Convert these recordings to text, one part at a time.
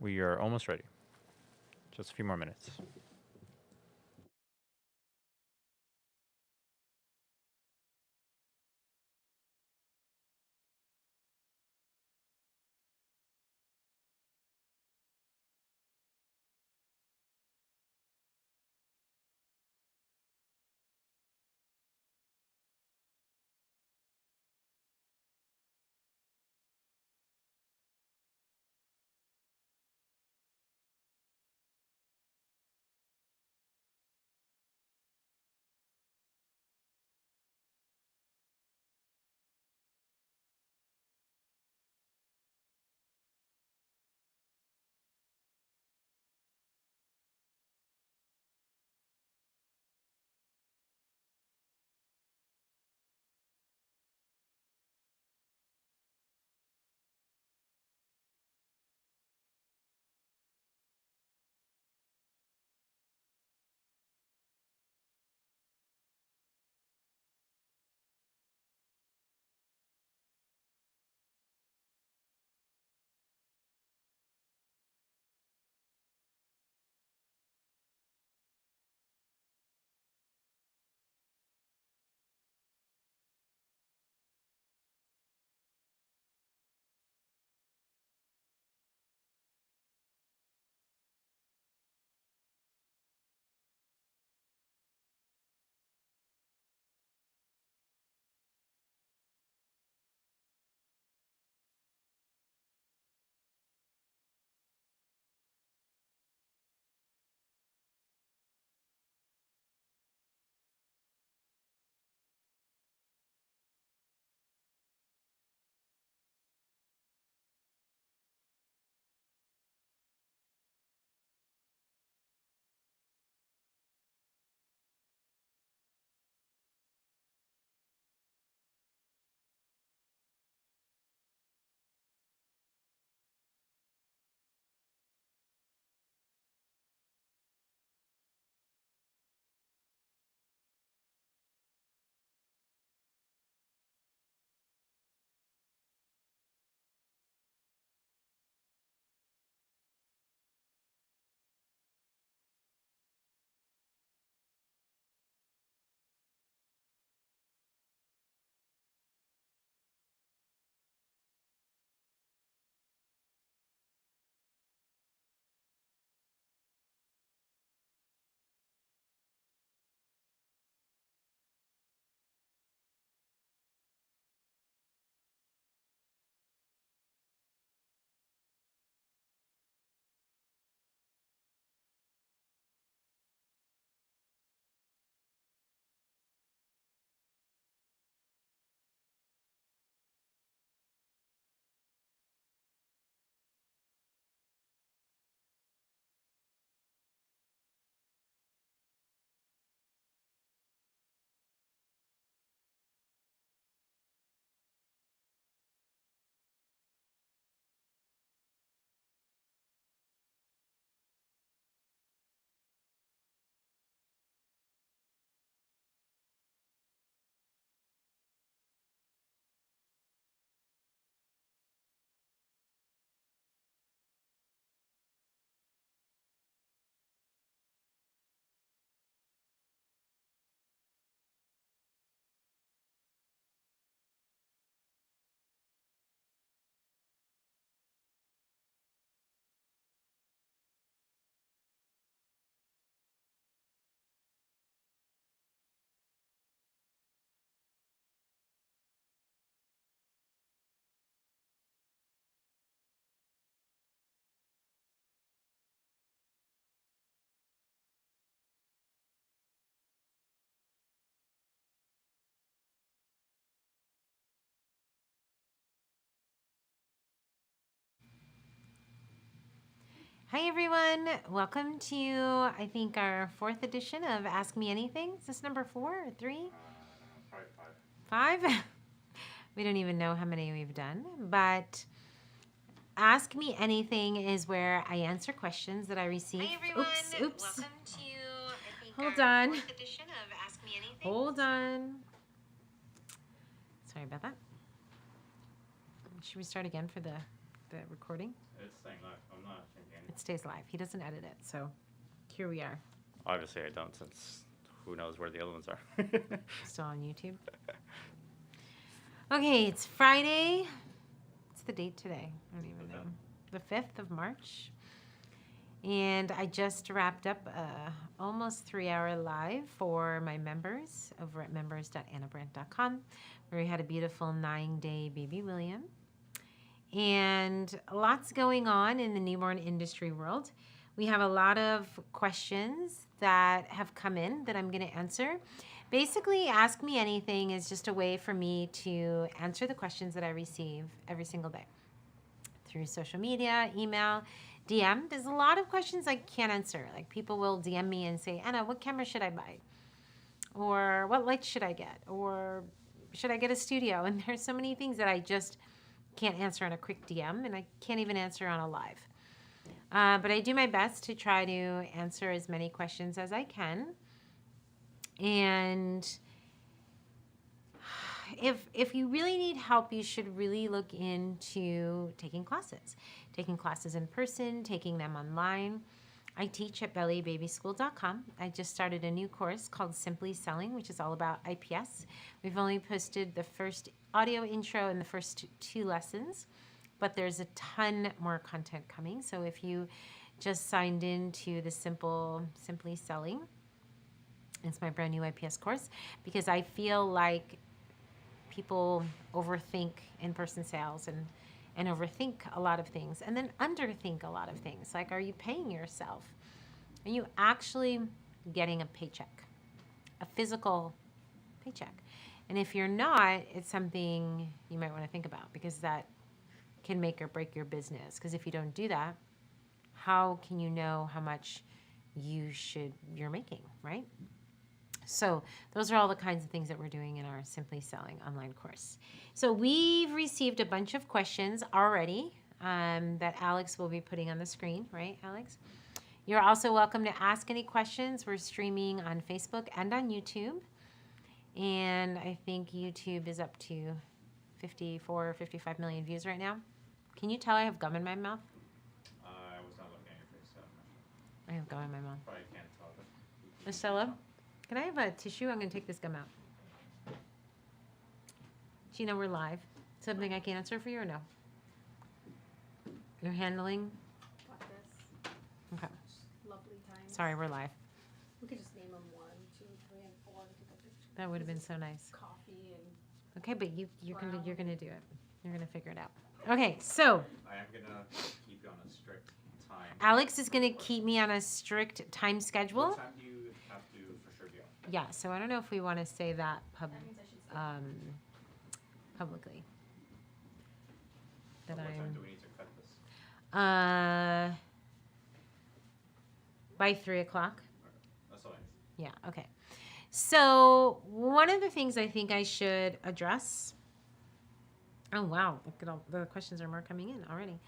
We are almost ready. Just a few more minutes. Hi, everyone. Welcome to, I think, our 4th edition of Ask Me Anything. Is this number 4 or 3? Probably 5. 5? We don't even know how many we've done. But Ask Me Anything is where I answer questions that I receive. Hi, everyone. Oops. Welcome to, I think, Hold our on. 4th edition of Ask Me Anything. Hold on. Sorry about that. Should we start again for the recording? It's saying live. I'm not changing It stays live. He doesn't edit it, so here we are. Obviously, I don't, since who knows where the other ones are. Still on YouTube. Okay, it's Friday. What's the date today? I don't even know. The 5th of March. And I just wrapped up a almost 3-hour live for my members over at members.annabrandt.com, where we had a beautiful 9-day baby William. And lots going on in the newborn industry world. We have a lot of questions that have come in that I'm going to answer. Basically, Ask Me Anything is just a way for me to answer the questions that I receive every single day through social media, email, DM. There's a lot of questions I can't answer. Like people will DM me and say, Anna, what camera should I buy? Or what lights should I get? Or should I get a studio? And there's so many things that I just can't answer on a quick DM, and I can't even answer on a live. But I do my best to try to answer as many questions as I can. And if you really need help, you should really look into taking classes in person, taking them online. I teach at bellybabyschool.com. I just started a new course called Simply Selling, which is all about IPS. We've only posted the first audio intro and the first 2 lessons, but there's a ton more content coming. So if you just signed in to the Simply Selling, it's my brand new IPS course, because I feel like people overthink in-person sales and overthink a lot of things, and then underthink a lot of things. Like, are you paying yourself? Are you actually getting a paycheck, a physical paycheck? And if you're not, it's something you might want to think about, because that can make or break your business. Because if you don't do that, how can you know how much you're making, right? So those are all the kinds of things that we're doing in our Simply Selling online course. So we've received a bunch of questions already that Alex will be putting on the screen, right, Alex? You're also welcome to ask any questions. We're streaming on Facebook and on YouTube. And I think YouTube is up to 54 or 55 million views right now. Can you tell I have gum in my mouth? I was not looking at your face, so I'm not sure. I have gum in my mouth. Probably can't tell, but... Estella, can I have a tissue? I'm going to take this gum out. Gina, we're live. Something I can answer for you or no? You're handling? Got this. Okay. Lovely times. Sorry, we're live. We could just name them 1, 2, 3, and 4 and take a picture. That would have been so nice. Coffee and Okay, but you're gonna do it. You're gonna figure it out. Okay, so I am going to keep you on a strict time. Alex is gonna keep me on a strict time schedule. What time do you have to for sure be on? Yeah, so I don't know if we want to say that that means I should say publicly. That What time I'm do we need to cut this? by 3 o'clock. That's all I need. Yeah, okay. So one of the things I think I should address. Oh, wow. Look at all the questions are more coming in already.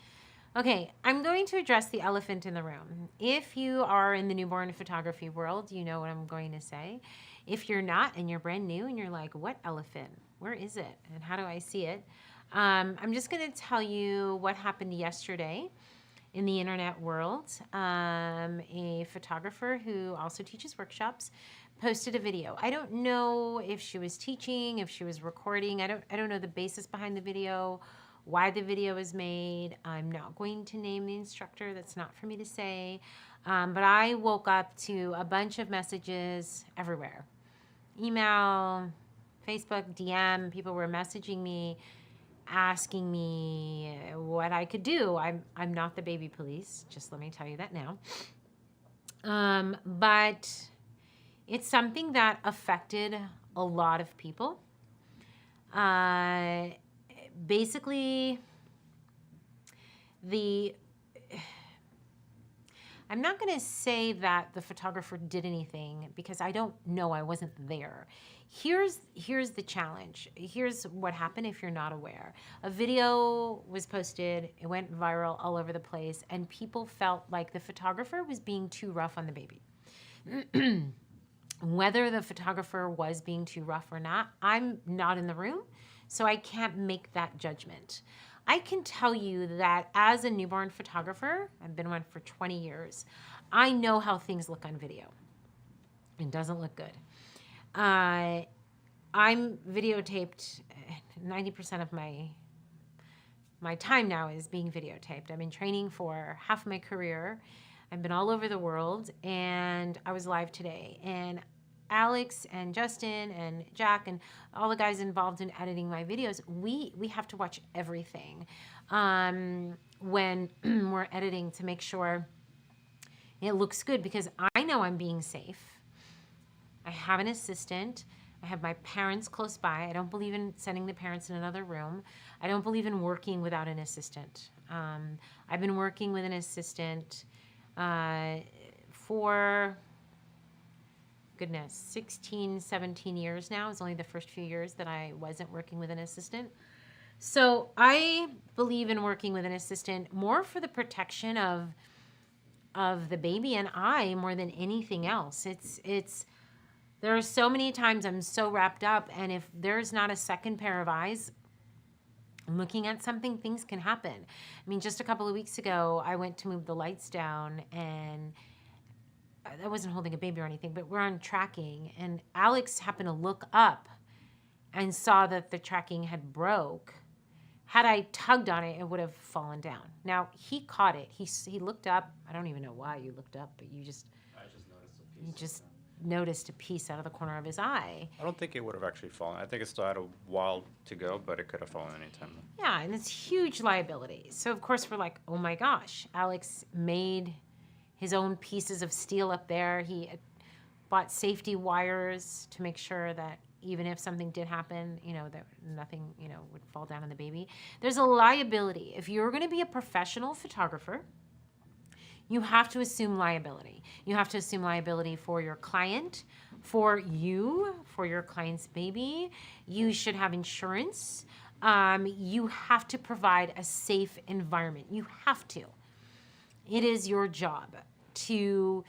Okay, I'm going to address the elephant in the room. If you are in the newborn photography world, you know what I'm going to say. If you're not and you're brand new and you're like, what elephant? Where is it? And how do I see it? I'm just going to tell you what happened yesterday in the internet world. A photographer who also teaches workshops posted a video. I don't know if she was teaching, if she was recording. I don't know the basis behind the video, why the video was made. I'm not going to name the instructor. That's not for me to say. But I woke up to a bunch of messages everywhere. Email, Facebook, DM. People were messaging me, asking me what I could do. I'm not the baby police. Just let me tell you that now. But it's something that affected a lot of people. Basically, I'm not going to say that the photographer did anything because I don't know. I wasn't there. Here's the challenge. Here's what happened if you're not aware. A video was posted. It went viral all over the place, and people felt like the photographer was being too rough on the baby. Whether the photographer was being too rough or not, I'm not in the room, so I can't make that judgment. I can tell you that as a newborn photographer, I've been one for 20 years, I know how things look on video. It doesn't look good. I'm videotaped. 90% of my time now is being videotaped. I've been training for half my career. I've been all over the world, and I was live today. And Alex and Justin and Jack and all the guys involved in editing my videos, we have to watch everything when we're editing to make sure it looks good, because I know I'm being safe. I have an assistant. I have my parents close by. I don't believe in sending the parents in another room. I don't believe in working without an assistant. I've been working with an assistant for, goodness, 16, 17 years now. It's only the first few years that I wasn't working with an assistant. So I believe in working with an assistant more for the protection of the baby and I more than anything else. There are so many times I'm so wrapped up, and if there's not a second pair of eyes looking at something, things can happen. I mean, just a couple of weeks ago, I went to move the lights down, and I wasn't holding a baby or anything, but we're on tracking, and Alex happened to look up and saw that the tracking had broke. Had I tugged on it, it would have fallen down. Now, he caught it. He looked up. I don't even know why you looked up, but I just noticed a piece. you just noticed a piece out of the corner of his eye. I don't think it would have actually fallen. I think it still had a while to go, but it could have fallen anytime. Yeah, and it's huge liability. So, of course, we're like, oh my gosh, Alex made his own pieces of steel up there. He bought safety wires to make sure that even if something did happen, that nothing, would fall down on the baby. There's a liability. If you're going to be a professional photographer, you have to assume liability. You have to assume liability for your client, for you, for your client's baby. You should have insurance. You have to provide a safe environment. You have to. It is your job to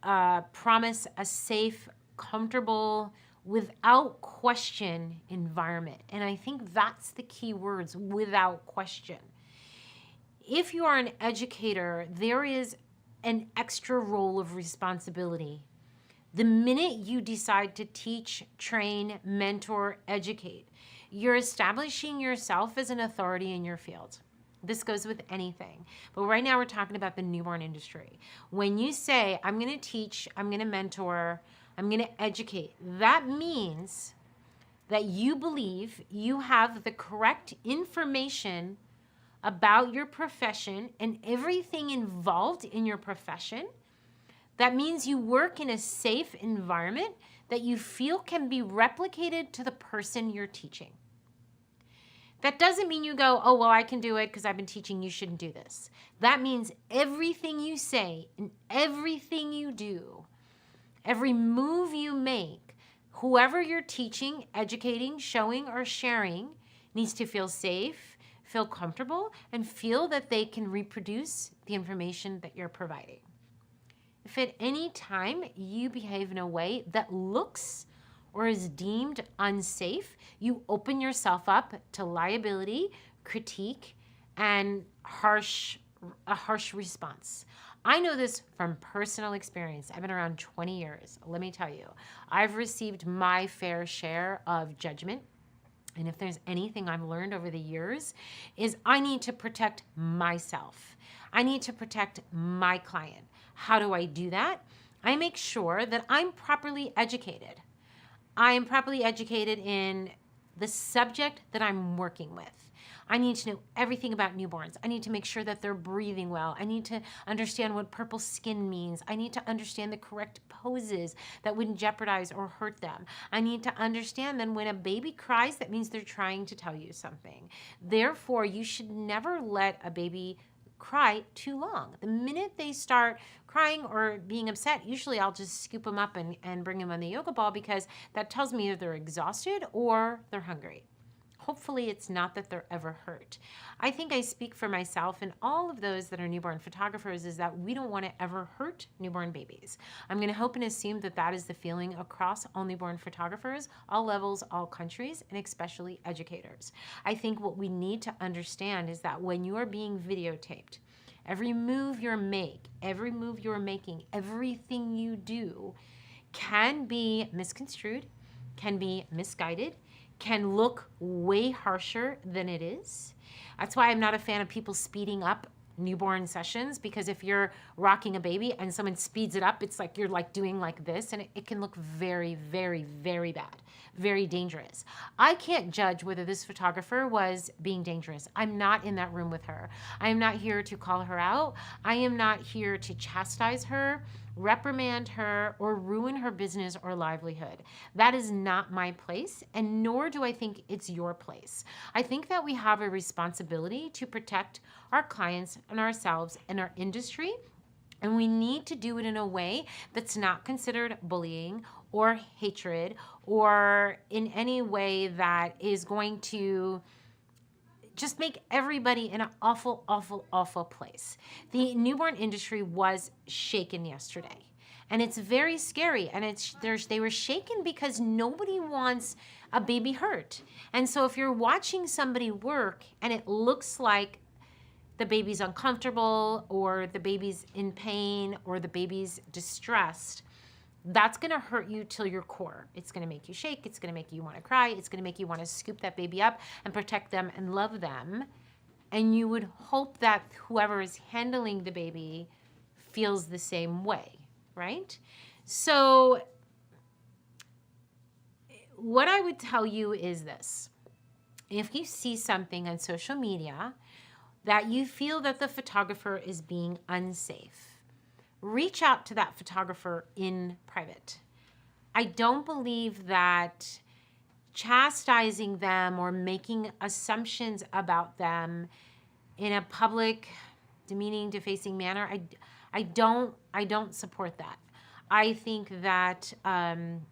promise a safe, comfortable, without question environment. And I think that's the key words, without question. If you are an educator, there is an extra role of responsibility. The minute you decide to teach, train, mentor, educate, you're establishing yourself as an authority in your field. This goes with anything. But right now we're talking about the newborn industry. When you say, I'm going to teach, I'm going to mentor, I'm going to educate, that means that you believe you have the correct information about your profession and everything involved in your profession. That means you work in a safe environment that you feel can be replicated to the person you're teaching. That doesn't mean you go, oh, well, I can do it because I've been teaching, you shouldn't do this. That means everything you say and everything you do, every move you make, whoever you're teaching, educating, showing, or sharing needs to feel safe, feel comfortable, and feel that they can reproduce the information that you're providing. If at any time you behave in a way that looks or is deemed unsafe, you open yourself up to liability, critique, and a harsh response. I know this from personal experience. I've been around 20 years. Let me tell you, I've received my fair share of judgment. And if there's anything I've learned over the years, is I need to protect myself. I need to protect my client. How do I do that? I make sure that I'm properly educated. I am properly educated in the subject that I'm working with. I need to know everything about newborns. I need to make sure that they're breathing well. I need to understand what purple skin means. I need to understand the correct poses that wouldn't jeopardize or hurt them. I need to understand that when a baby cries, that means they're trying to tell you something. Therefore, you should never let a baby cry too long. The minute they start crying or being upset, usually I'll just scoop them up and bring them on the yoga ball, because that tells me either they're exhausted or they're hungry. hopefully it's not that they're ever hurt. I think I speak for myself and all of those that are newborn photographers is that we don't want to ever hurt newborn babies. I'm going to hope and assume that that is the feeling across all newborn photographers, all levels, all countries, and especially educators. I think what we need to understand is that when you are being videotaped, every move you make, every move you're making, everything you do can be misconstrued, can be misguided, can look way harsher than it is. That's why I'm not a fan of people speeding up newborn sessions, because if you're rocking a baby and someone speeds it up, it's like you're like doing like this, and it can look very, very, very bad, very dangerous. I can't judge whether this photographer was being dangerous. I'm not in that room with her. I am not here to call her out. I am not here to chastise her, reprimand her, or ruin her business or livelihood. That is not my place, and nor do I think it's your place. I think that we have a responsibility to protect our clients and ourselves and our industry, and we need to do it in a way that's not considered bullying or hatred or in any way that is going to just make everybody in an awful, awful, awful place. The newborn industry was shaken yesterday, and it's very scary. And they were shaken because nobody wants a baby hurt. And so if you're watching somebody work and it looks like the baby's uncomfortable or the baby's in pain or the baby's distressed, that's going to hurt you till your core. It's going to make you shake. It's going to make you want to cry. It's going to make you want to scoop that baby up and protect them and love them. And you would hope that whoever is handling the baby feels the same way, right? So what I would tell you is this. If you see something on social media that you feel that the photographer is being unsafe, reach out to that photographer in private. I don't believe that chastising them or making assumptions about them in a public, demeaning, defacing manner, I don't support that. I think that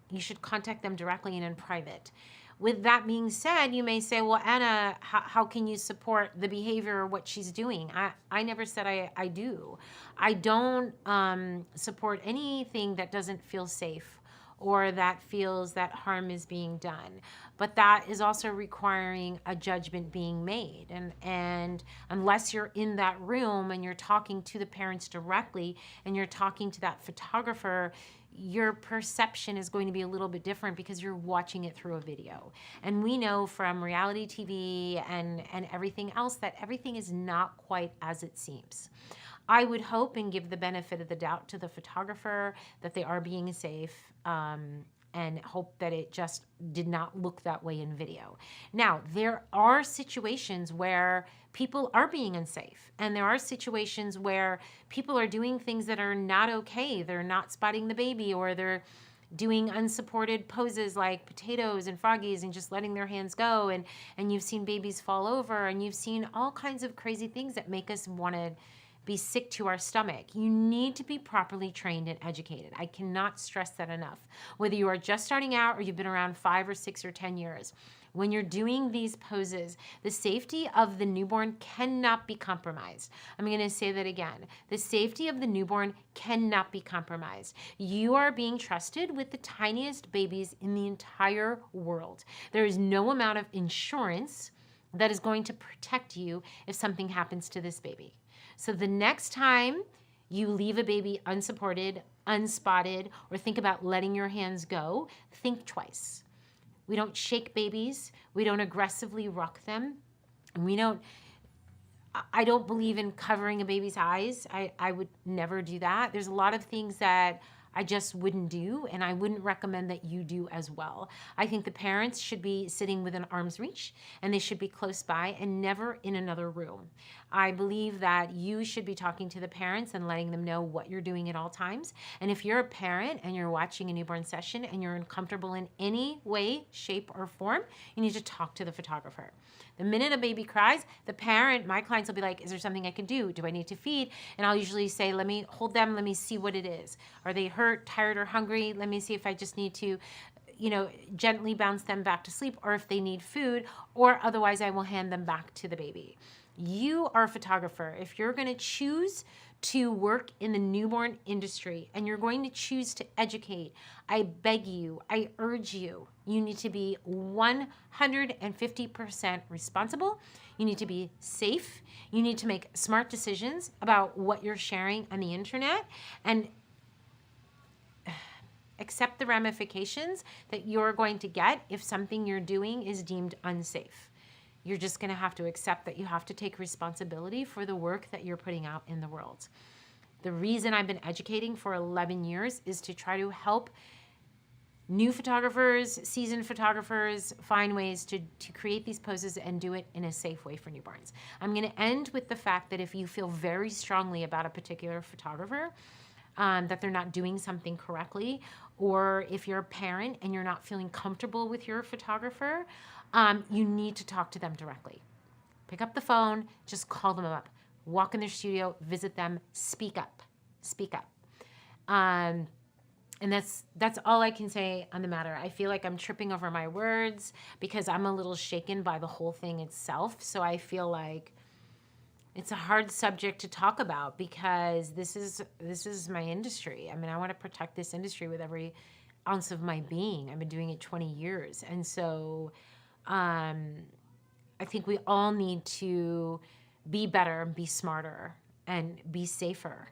you should contact them directly and in private. With that being said, you may say, well, Anna, how can you support the behavior or what she's doing? I never said I do. I don't support anything that doesn't feel safe or that feels that harm is being done. But that is also requiring a judgment being made. And unless you're in that room and you're talking to the parents directly and you're talking to that photographer, your perception is going to be a little bit different because you're watching it through a video. And we know from reality TV and everything else that everything is not quite as it seems. I would hope and give the benefit of the doubt to the photographer that they are being safe, and hope that it just did not look that way in video. Now, there are situations where people are being unsafe, and there are situations where people are doing things that are not okay. They're not spotting the baby, or they're doing unsupported poses like potatoes and froggies and just letting their hands go, and you've seen babies fall over, and you've seen all kinds of crazy things that make us want to be sick to our stomach. You need to be properly trained and educated. I cannot stress that enough. Whether you are just starting out or you've been around 5 or 6 or 10 years, when you're doing these poses, the safety of the newborn cannot be compromised. I'm going to say that again. The safety of the newborn cannot be compromised. You are being trusted with the tiniest babies in the entire world. There is no amount of insurance that is going to protect you if something happens to this baby. So the next time you leave a baby unsupported, unspotted, or think about letting your hands go, think twice. We don't shake babies. We don't aggressively rock them. And I don't believe in covering a baby's eyes. I would never do that. There's a lot of things that I just wouldn't do, and I wouldn't recommend that you do as well. I think the parents should be sitting within arm's reach, and they should be close by and never in another room. I believe that you should be talking to the parents and letting them know what you're doing at all times. And if you're a parent and you're watching a newborn session and you're uncomfortable in any way, shape, or form, you need to talk to the photographer. The minute a baby cries, the parent, my clients will be like, is there something I can do? Do I need to feed? And I'll usually say, let me hold them. Let me see what it is. Are they hurt, tired, or hungry? Let me see if I just need to, gently bounce them back to sleep, or if they need food, or otherwise I will hand them back to the baby. You are a photographer. If you're going to choose to work in the newborn industry and you're going to choose to educate, I beg you, I urge you, you need to be 150% responsible. You need to be safe. You need to make smart decisions about what you're sharing on the internet and accept the ramifications that you're going to get if something you're doing is deemed unsafe. You're just going to have to accept that you have to take responsibility for the work that you're putting out in the world. The reason I've been educating for 11 years is to try to help new photographers, seasoned photographers find ways to create these poses and do it in a safe way for newborns. I'm going to end with the fact that if you feel very strongly about a particular photographer, that they're not doing something correctly, or if you're a parent and you're not feeling comfortable with your photographer, you need to talk to them directly. Pick up the phone, just call them up, walk in their studio, visit them, speak up. And that's all I can say on the matter. I feel like I'm tripping over my words because I'm a little shaken by the whole thing itself. So I feel like it's a hard subject to talk about because this is my industry. I mean, I want to protect this industry with every ounce of my being. I've been doing it 20 years. And so I think we all need to be better and be smarter and be safer.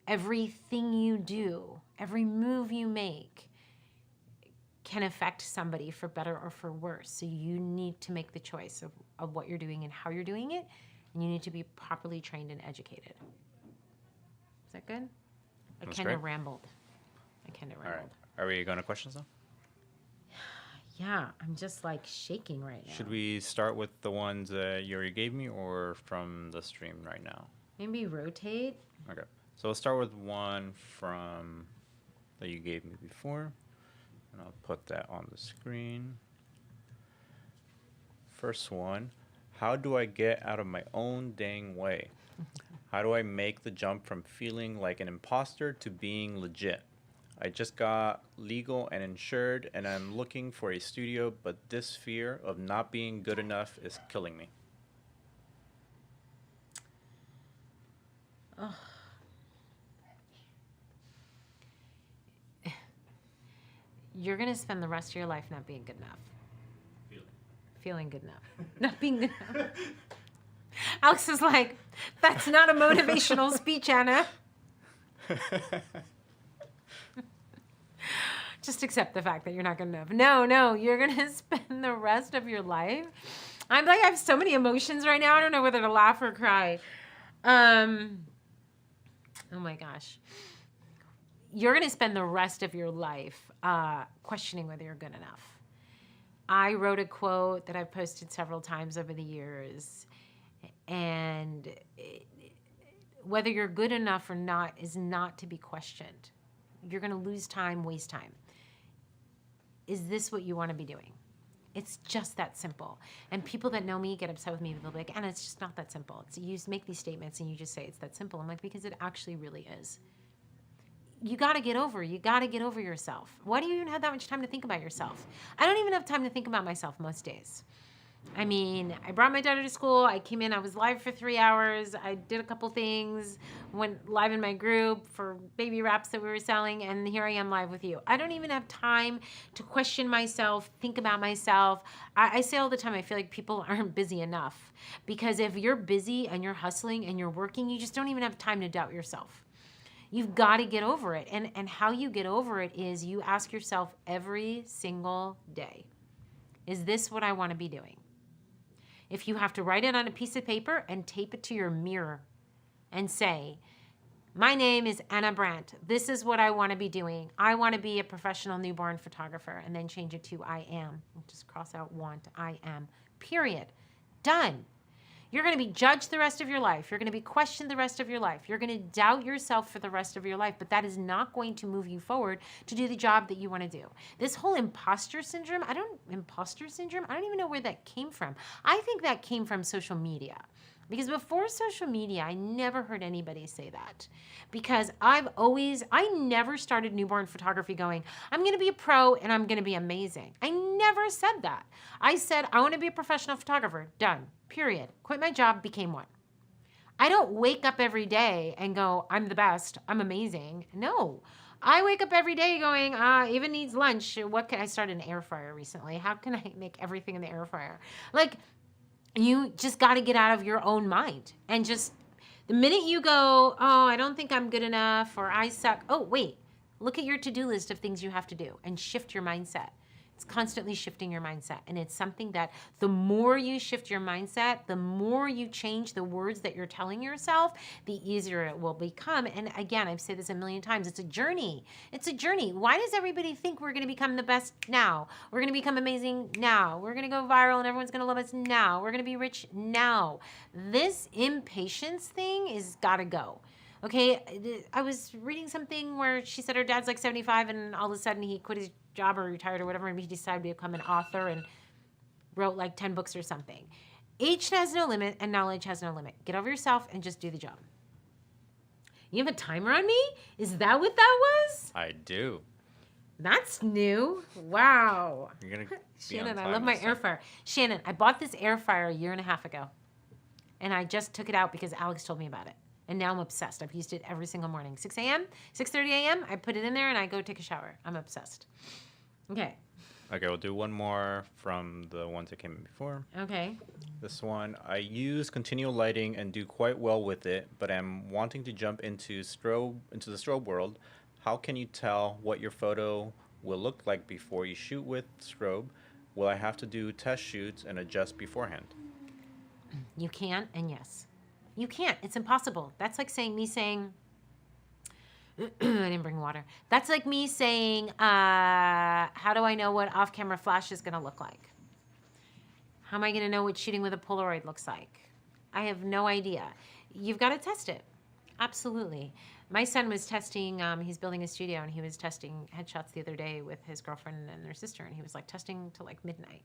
Everything you do, every move you make can affect somebody for better or for worse. So you need to make the choice of what you're doing and how you're doing it. And you need to be properly trained and educated. Is that good? I kind of rambled. All right. Are we going to questions now? Yeah, I'm just like shaking right now. Should we start with the ones you already gave me or from the stream right now? Maybe rotate. Okay. So we'll start with one from that you gave me before. And I'll put that on the screen. First one. How do I get out of my own dang way? How do I make the jump from feeling like an imposter to being legit? I just got legal and insured, and I'm looking for a studio, but this fear of not being good enough is killing me. Oh. You're going to spend the rest of your life not being good enough. Feeling good enough. Not being good enough. Alex is like, that's not a motivational speech, Anna. Just accept the fact that you're not good enough. No, you're going to spend the rest of your life. I'm like, I have so many emotions right now. I don't know whether to laugh or cry. Oh my gosh. You're going to spend the rest of your life questioning whether you're good enough. I wrote a quote that I've posted several times over the years, and whether you're good enough or not is not to be questioned. You're going to lose time, waste time. Is this what you want to be doing? It's just that simple. And people that know me get upset with me. They'll be like, Anna, it's just not that simple. You make these statements and you just say it's that simple. I'm like, because it actually really is. You got to get over yourself. Why do you even have that much time to think about yourself? I don't even have time to think about myself most days. I mean, I brought my daughter to school. I came in, I was live for 3 hours. I did a couple things, went live in my group for baby wraps that we were selling, and here I am live with you. I don't even have time to question myself, think about myself. I say all the time, I feel like people aren't busy enough, because if you're busy and you're hustling and you're working, you just don't even have time to doubt yourself. You've got to get over it. And how you get over it is you ask yourself every single day, is this what I want to be doing? If you have to write it on a piece of paper and tape it to your mirror and say, my name is Anna Brandt. This is what I want to be doing. I want to be a professional newborn photographer, and then change it to I am. Just cross out want, I am, period. Done. You're going to be judged the rest of your life. You're going to be questioned the rest of your life. You're going to doubt yourself for the rest of your life, but that is not going to move you forward to do the job that you want to do. This whole imposter syndrome, I don't even know where that came from. I think that came from social media. Because before social media, I never heard anybody say that. Because I never started newborn photography going, I'm going to be a pro and I'm going to be amazing. I never said that. I said, I want to be a professional photographer. Done. Period. Quit my job, became one. I don't wake up every day and go, I'm the best, I'm amazing. No. I wake up every day going, Eva needs lunch. What can I started an air fryer recently? How can I make everything in the air fryer? Like, you just got to get out of your own mind and just the minute you go, oh, I don't think I'm good enough or I suck. Oh, wait, look at your to-do list of things you have to do and shift your mindset. It's constantly shifting your mindset. And it's something that the more you shift your mindset, the more you change the words that you're telling yourself, the easier it will become. And again, I've said this a million times, it's a journey. It's a journey. Why does everybody think we're going to become the best now? We're going to become amazing now. We're going to go viral and everyone's going to love us now. We're going to be rich now. This impatience thing is got to go. Okay, I was reading something where she said her dad's like 75 and all of a sudden he quit his job or retired or whatever and he decided to become an author and wrote like 10 books or something. Age has no limit and knowledge has no limit. Get over yourself and just do the job. You have a timer on me? Is that what that was? I do. That's new. Wow. You're gonna be Shannon, on I love time my this air time. fryer. Shannon, I bought this air fryer a year and a half ago. And I just took it out because Alex told me about it. And now I'm obsessed. I've used it every single morning. 6 a.m., 6:30 a.m., I put it in there and I go take a shower. I'm obsessed. Okay. Okay, we'll do one more from the ones that came in before. Okay. This one, I use continual lighting and do quite well with it, but I'm wanting to jump into the strobe world. How can you tell what your photo will look like before you shoot with strobe? Will I have to do test shoots and adjust beforehand? You can and yes. You can't. It's impossible. That's like me saying, I didn't bring water. That's like me saying, how do I know what off-camera flash is going to look like? How am I going to know what shooting with a Polaroid looks like? I have no idea. You've got to test it. Absolutely. My son was testing, he's building a studio, and he was testing headshots the other day with his girlfriend and their sister, and he was like testing till like midnight.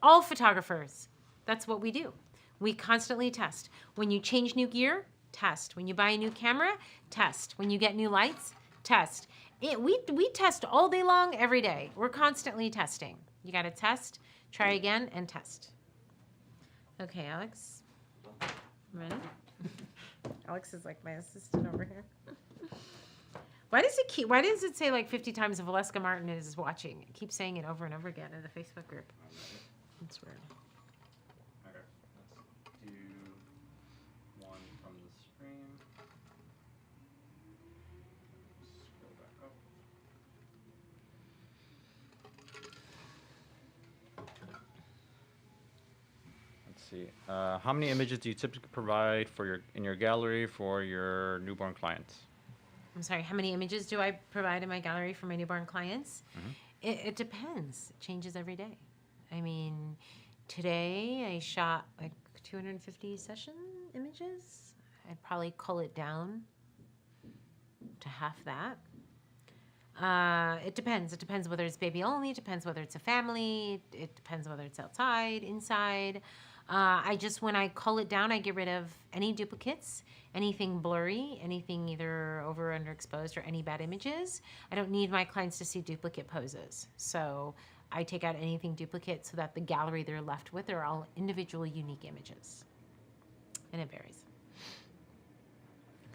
All photographers, that's what we do. We constantly test. When you change new gear, test. When you buy a new camera, test. When you get new lights, test. We test all day long, every day. We're constantly testing. You got to test, try again, and test. Okay, Alex. Ready? Alex is like my assistant over here. Why does it say like 50 times if Valeska Martin is watching? It keeps saying it over and over again in the Facebook group. It's weird. Okay, let's do one from the stream. Scroll back up. Let's see. How many images do you typically provide in your gallery for your newborn clients? I'm sorry, how many images do I provide in my gallery for my newborn clients? Mhm. It depends. It changes every day. I mean, today I shot like 250 session images. I'd probably cull it down to half that. It depends. It depends whether it's baby only. It depends whether it's a family. It depends whether it's outside, inside. When I cull it down, I get rid of any duplicates, anything blurry, anything either over or underexposed, or any bad images. I don't need my clients to see duplicate poses. So I take out anything duplicate so that the gallery they're left with are all individual, unique images. And it varies.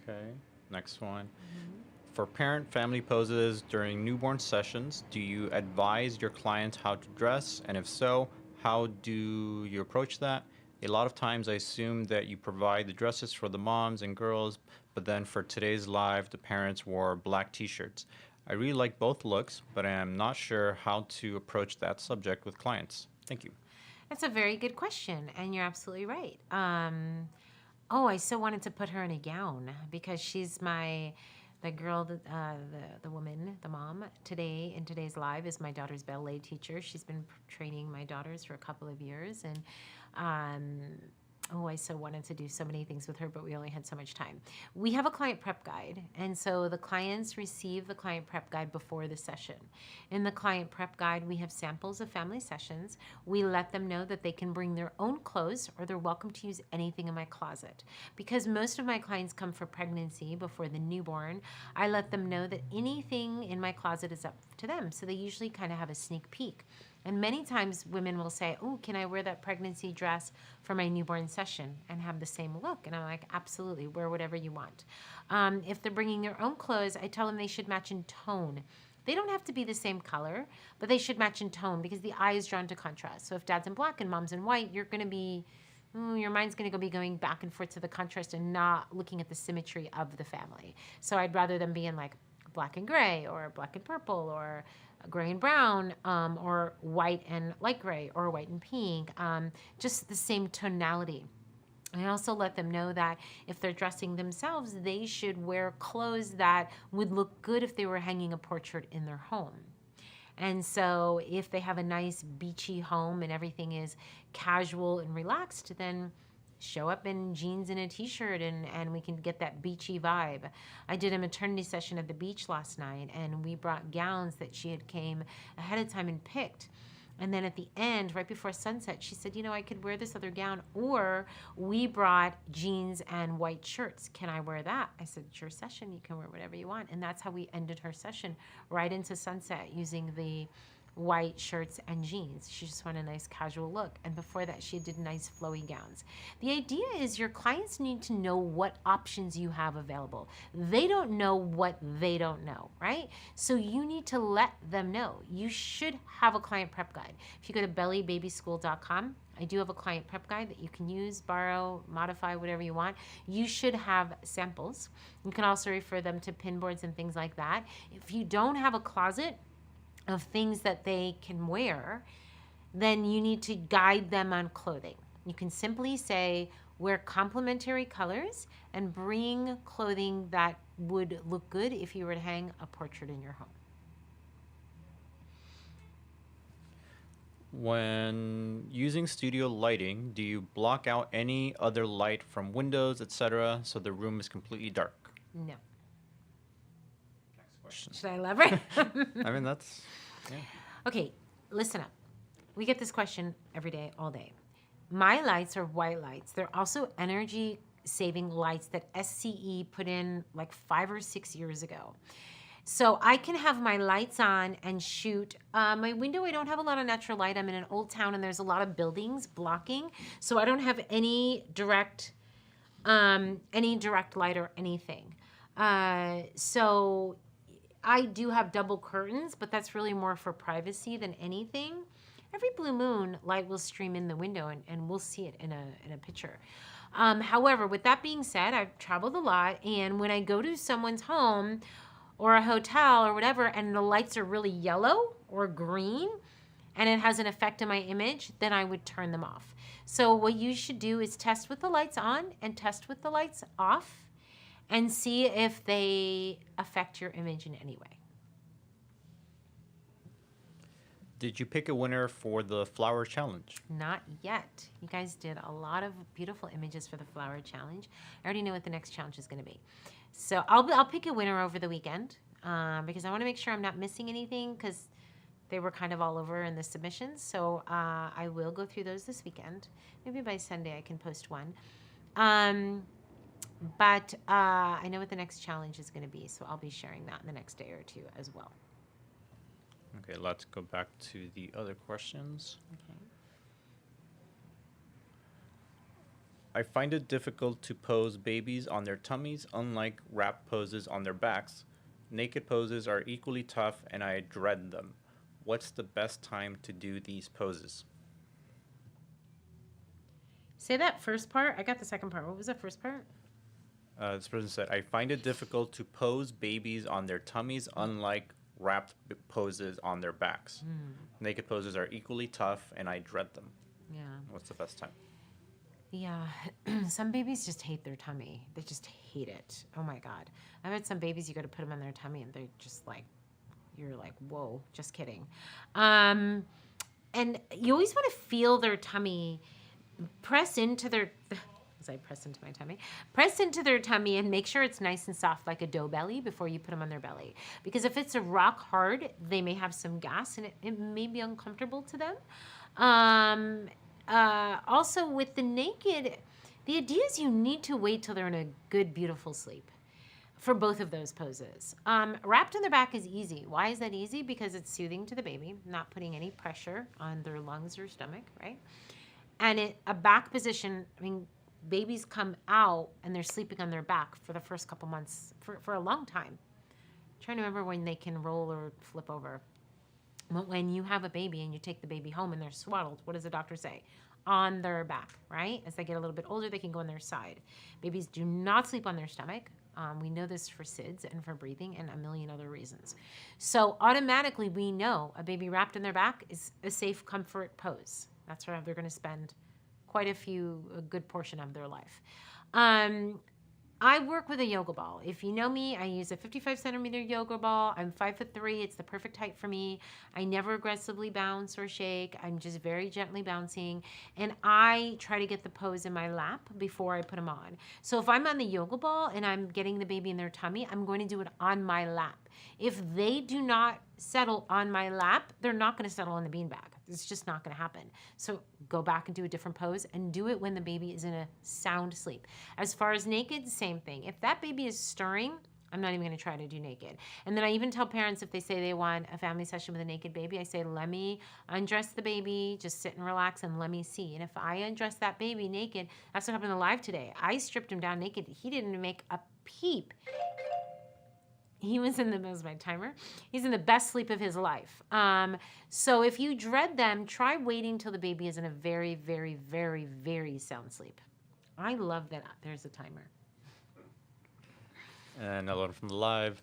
Okay, next one. For parent-family poses during newborn sessions, do you advise your clients how to dress? And if so, how do you approach that? A lot of times I assume that you provide the dresses for the moms and girls, but then for today's live, the parents wore black t-shirts. I really like both looks, but I am not sure how to approach that subject with clients. Thank you. That's a very good question, and you're absolutely right. I so wanted to put her in a gown because she's the girl, the woman, the mom today in today's live is my daughter's ballet teacher. She's been training my daughters for a couple of years, and I so wanted to do so many things with her, but we only had so much time. We have a client prep guide. And so the clients receive the client prep guide before the session. In the client prep guide, we have samples of family sessions. We let them know that they can bring their own clothes or they're welcome to use anything in my closet. Because most of my clients come for pregnancy before the newborn, I let them know that anything in my closet is up to them. So they usually kind of have a sneak peek. And many times women will say, oh, can I wear that pregnancy dress for my newborn session and have the same look? And I'm like, absolutely, wear whatever you want. If they're bringing their own clothes, I tell them they should match in tone. They don't have to be the same color, but they should match in tone because the eye is drawn to contrast. So if dad's in black and mom's in white, you're going to be, your mind's going to be going back and forth to the contrast and not looking at the symmetry of the family. So I'd rather them be in like black and gray or black and purple or gray and brown, or white and light gray, or white and pink, just the same tonality. I also let them know that if they're dressing themselves, they should wear clothes that would look good if they were hanging a portrait in their home. And so if they have a nice beachy home and everything is casual and relaxed, then show up in jeans and a t-shirt and we can get that beachy vibe. I did a maternity session at the beach last night and we brought gowns that she had came ahead of time and picked. And then at the end, right before sunset, she said, I could wear this other gown, or we brought jeans and white shirts. Can I wear that? I said, it's your session. You can wear whatever you want. And that's how we ended her session, right into sunset, using the white shirts and jeans. She just wanted a nice casual look. And before that, she did nice flowy gowns. The idea is your clients need to know what options you have available. They don't know what they don't know, right? So you need to let them know. You should have a client prep guide. If you go to bellybabyschool.com, I do have a client prep guide that you can use, borrow, modify, whatever you want. You should have samples. You can also refer them to pin boards and things like that. If you don't have a closet of things that they can wear, then you need to guide them on clothing. You can simply say, wear complementary colors and bring clothing that would look good if you were to hang a portrait in your home. When using studio lighting, do you block out any other light from windows, etc., so the room is completely dark? No. Next question. Should I elaborate? I mean, that's, yeah. Okay, listen up. We get this question every day, all day. My lights are white lights. They're also energy saving lights that SCE put in like 5 or 6 years ago. So I can have my lights on and shoot. My window, I don't have a lot of natural light. I'm in an old town and there's a lot of buildings blocking. So I don't have any direct light or anything. So I do have double curtains, but that's really more for privacy than anything. Every blue moon, light will stream in the window and we'll see it in a picture. However, with that being said, I've traveled a lot, and when I go to someone's home or a hotel or whatever, and the lights are really yellow or green, and it has an effect on my image, then I would turn them off. So what you should do is test with the lights on and test with the lights off and see if they affect your image in any way. Did you pick a winner for the flower challenge? Not yet. You guys did a lot of beautiful images for the flower challenge. I already know what the next challenge is going to be. So I'll pick a winner over the weekend because I want to make sure I'm not missing anything because they were kind of all over in the submissions. So I will go through those this weekend. Maybe by Sunday I can post one. But I know what the next challenge is going to be, so I'll be sharing that in the next day or two as well. Okay, let's go back to the other questions. Okay. I find it difficult to pose babies on their tummies, unlike wrap poses on their backs. Naked poses are equally tough, and I dread them. What's the best time to do these poses? Say that first part. I got the second part. What was the first part? This person said, I find it difficult to pose babies on their tummies, unlike wrapped poses on their backs. Naked poses are equally tough, and I dread them. Yeah. What's the best time? Yeah, some babies just hate their tummy. They just hate it. Oh my God. I've had some babies, you go to put them on their tummy and they're just like, you're like, whoa, just kidding. And you always want to feel their tummy press into their as I press into my tummy, press into their tummy and make sure it's nice and soft like a dough belly before you put them on their belly. Because if it's a rock hard, they may have some gas and it may be uncomfortable to them. Also, with the naked, the idea is you need to wait till they're in a good, beautiful sleep for both of those poses. Wrapped on their back is easy. Why is that easy? Because it's soothing to the baby, not putting any pressure on their lungs or stomach, right? And a back position, I mean, babies come out and they're sleeping on their back for the first couple months, for a long time. I'm trying to remember when they can roll or flip over. But when you have a baby and you take the baby home and they're swaddled, what does the doctor say? On their back, right? As they get a little bit older, they can go on their side. Babies do not sleep on their stomach. We know this for SIDS and for breathing and a million other reasons. So automatically we know a baby wrapped in their back is a safe comfort pose. That's where they're going to spend quite a good portion of their life. I work with a yoga ball. If you know me, I use a 55 centimeter yoga ball. I'm 5'3". It's the perfect height for me. I never aggressively bounce or shake. I'm just very gently bouncing. And I try to get the pose in my lap before I put them on. So if I'm on the yoga ball and I'm getting the baby in their tummy, I'm going to do it on my lap. If they do not settle on my lap, they're not going to settle on the beanbag. It's just not going to happen. So go back and do a different pose and do it when the baby is in a sound sleep. As far as naked, same thing. If that baby is stirring, I'm not even going to try to do naked. And then I even tell parents if they say they want a family session with a naked baby, I say, let me undress the baby, just sit and relax and let me see. And if I undress that baby naked, that's what happened live today. I stripped him down naked. He didn't make a peep. He was in my timer. He's in the best sleep of his life. So if you dread them, try waiting till the baby is in a very, very, very, very sound sleep. I love that. There's a timer. And another one from the live.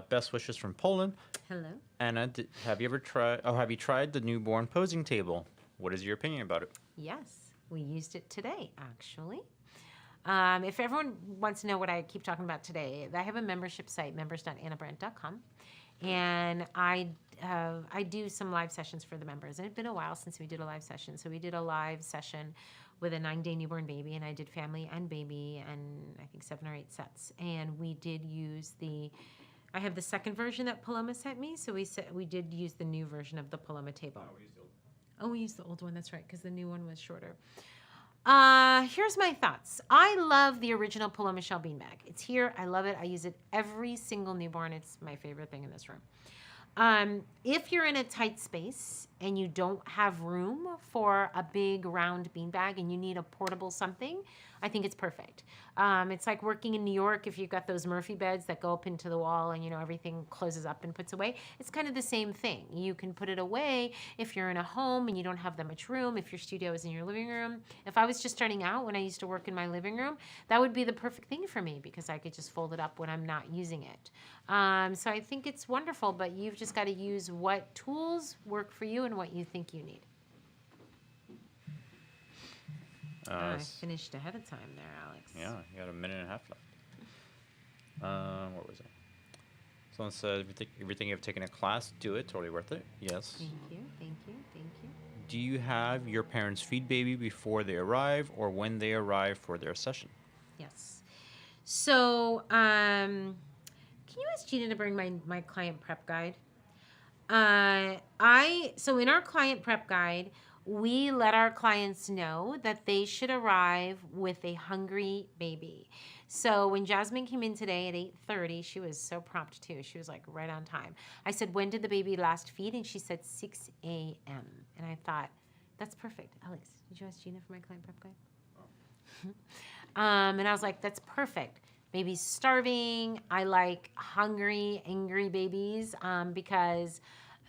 Best wishes from Poland. Hello. Anna, have you tried the newborn posing table? What is your opinion about it? Yes, we used it today, actually. If everyone wants to know what I keep talking about today, I have a membership site, members.annabrandt.com, and I do some live sessions for the members. And it's been a while since we did a live session. So we did a live session with a 9-day newborn baby, and I did family and baby, and I think 7 or 8 sets. And we did use I have the second version that Paloma sent me, so we did use the new version of the Paloma table. We used the old one, that's right, because the new one was shorter. Here's my thoughts. I love the original Paloma Shell beanbag. It's here. I love it. I use it every single newborn. It's my favorite thing in this room. If you're in a tight space and you don't have room for a big round beanbag and you need a portable something, I think it's perfect. It's like working in New York if you've got those Murphy beds that go up into the wall and, everything closes up and puts away. It's kind of the same thing. You can put it away if you're in a home and you don't have that much room, if your studio is in your living room. If I was just starting out when I used to work in my living room, that would be the perfect thing for me because I could just fold it up when I'm not using it. So I think it's wonderful, but you've just got to use what tools work for you and what you think you need. I finished ahead of time there, Alex. Yeah, you got a minute and a half left. Where was I? Someone said, everything you've taken a class, do it. Totally worth it. Yes. Thank you, thank you, thank you. Do you have your parents feed baby before they arrive or when they arrive for their session? Yes. So, can you ask Gina to bring my client prep guide? So in our client prep guide, we let our clients know that they should arrive with a hungry baby. So when Jasmine came in today at 8:30, she was so prompt too. She was like right on time. I said, when did the baby last feed? And she said 6 a.m. And I thought, that's perfect. Alex, did you ask Gina for my client prep guide? And I was like, that's perfect. Baby's starving. I like hungry, angry babies because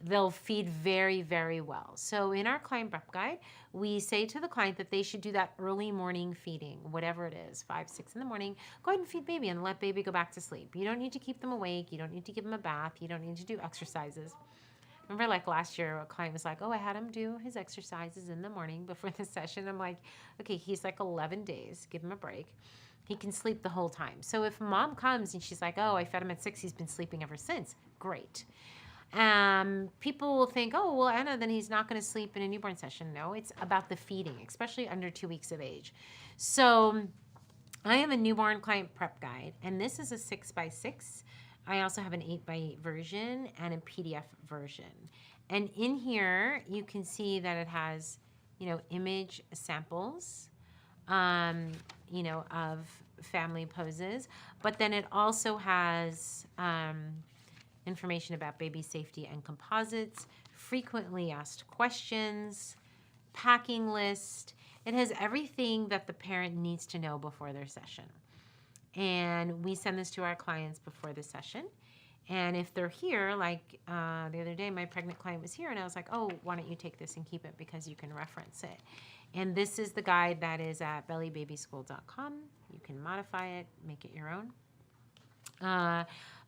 they'll feed very, very well. So in our client prep guide, we say to the client that they should do that early morning feeding, whatever it is, 5, 6 in the morning. Go ahead and feed baby and let baby go back to sleep. You don't need to keep them awake. You don't need to give them a bath. You don't need to do exercises. Remember like last year, a client was like, I had him do his exercises in the morning before the session. I'm like, okay, he's like 11 days. Give him a break. He can sleep the whole time. So if mom comes and she's like, I fed him at 6, he's been sleeping ever since, great. People will think, oh, well, Anna, then he's not going to sleep in a newborn session. No, it's about the feeding, especially under 2 weeks of age. So I have a newborn client prep guide, and this is a 6x6. I also have an 8x8 version and a PDF version. And in here, you can see that it has, image samples, of family poses. But then it also has information about baby safety and composites, frequently asked questions, packing list. It has everything that the parent needs to know before their session. And we send this to our clients before the session. And if they're here, like the other day, my pregnant client was here, and I was like, oh, why don't you take this and keep it because you can reference it. And this is the guide that is at bellybabyschool.com. You can modify it, make it your own.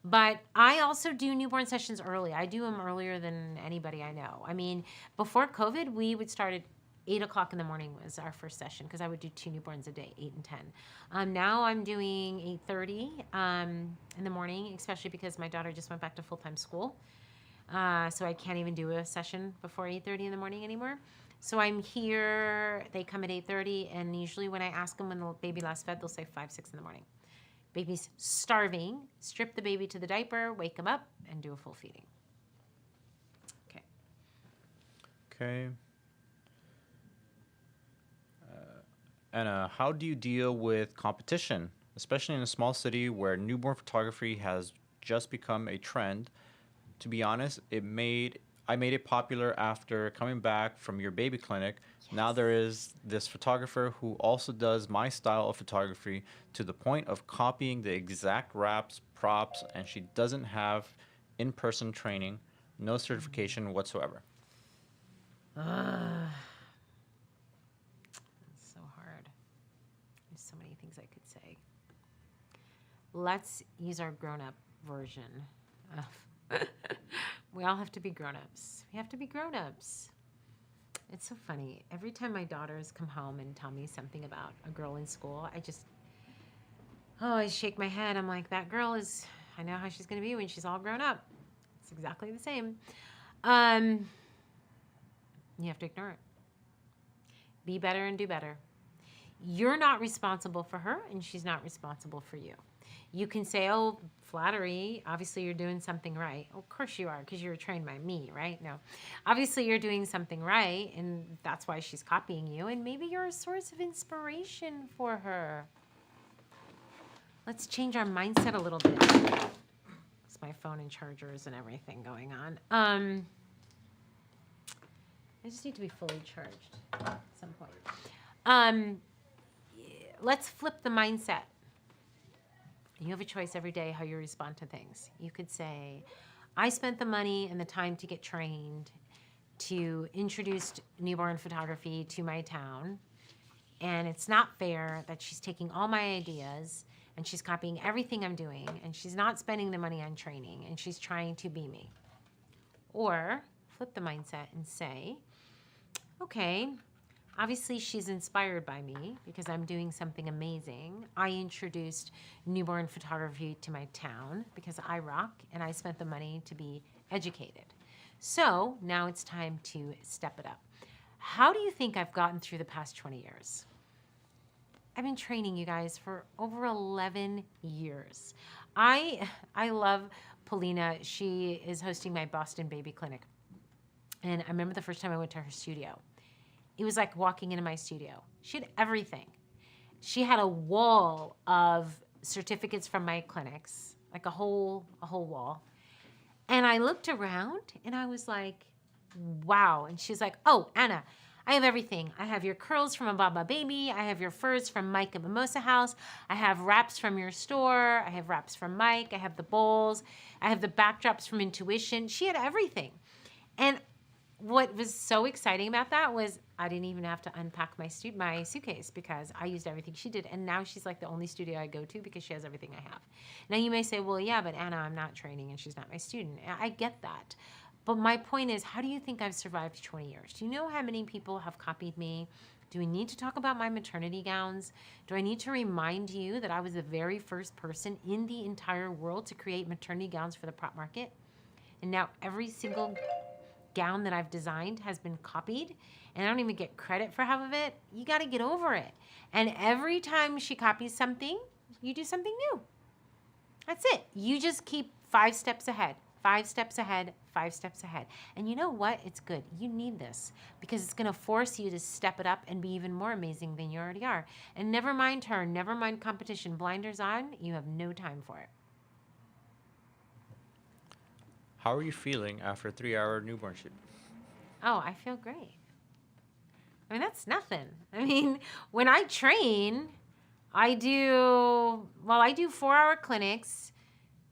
But I also do newborn sessions early. I do them earlier than anybody I know. I mean, before COVID, we would start at 8 o'clock in the morning was our first session because I would do 2 newborns a day, 8 and 10. Now I'm doing 8:30 in the morning, especially because my daughter just went back to full-time school. So I can't even do a session before 8:30 in the morning anymore. So I'm here, they come at 8:30, and usually when I ask them when the baby last fed, they'll say 5, 6 in the morning. Baby's starving, strip the baby to the diaper, wake him up, and do a full feeding. Okay. Okay. Anna, how do you deal with competition, especially in a small city where newborn photography has just become a trend? To be honest, I made it popular after coming back from your baby clinic. Yes. Now there is this photographer who also does my style of photography to the point of copying the exact wraps, props, and she doesn't have in-person training, no certification whatsoever. It's so hard. There's so many things I could say. Let's use our grown-up version of we all have to be grown-ups. We have to be grown-ups. It's so funny. Every time my daughters come home and tell me something about a girl in school, I shake my head. I'm like, that girl I know how she's going to be when she's all grown up. It's exactly the same. You have to ignore it. Be better and do better. You're not responsible for her, and she's not responsible for you. You can say, oh, flattery, obviously you're doing something right. Of course you are, because you're trained by me, right? No. Obviously you're doing something right, and that's why she's copying you, and maybe you're a source of inspiration for her. Let's change our mindset a little bit. It's my phone and chargers and everything going on. I just need to be fully charged at some point. Let's flip the mindset. You have a choice every day how you respond to things. You could say, I spent the money and the time to get trained to introduce newborn photography to my town, and it's not fair that she's taking all my ideas and she's copying everything I'm doing, and she's not spending the money on training, and she's trying to be me. Or flip the mindset and say, okay, obviously she's inspired by me because I'm doing something amazing. I introduced newborn photography to my town because I rock, and I spent the money to be educated. So now it's time to step it up. How do you think I've gotten through the past 20 years? I've been training you guys for over 11 years. I love Paulina. She is hosting my Boston baby clinic. And I remember the first time I went to her studio. It was like walking into my studio. She had everything. She had a wall of certificates from my clinics, like a whole wall. And I looked around and I was like, wow. And she's like, oh, Anna, I have everything. I have your curls from a Baba Baby. I have your furs from Mike at Mimosa House. I have wraps from your store. I have wraps from Mike. I have the bowls. I have the backdrops from Intuition. She had everything. And what was so exciting about that was I didn't even have to unpack my suitcase because I used everything she did. And now she's like the only studio I go to because she has everything I have. Now you may say, well, yeah, but Anna, I'm not training and she's not my student. I get that. But my point is, how do you think I've survived 20 years? Do you know how many people have copied me? Do we need to talk about my maternity gowns? Do I need to remind you that I was the very first person in the entire world to create maternity gowns for the prop market? And now every single gown that I've designed has been copied, and I don't even get credit for half of it. You got to get over it. And every time she copies something, you do something new. That's it. You just keep 5 steps ahead, 5 steps ahead, 5 steps ahead. And you know what? It's good. You need this because it's going to force you to step it up and be even more amazing than you already are. And never mind her, never mind competition. Blinders on, you have no time for it. How are you feeling after a 3-hour newborn shoot? Oh, I feel great. I mean, that's nothing. I mean, when I train, I do 4-hour clinics,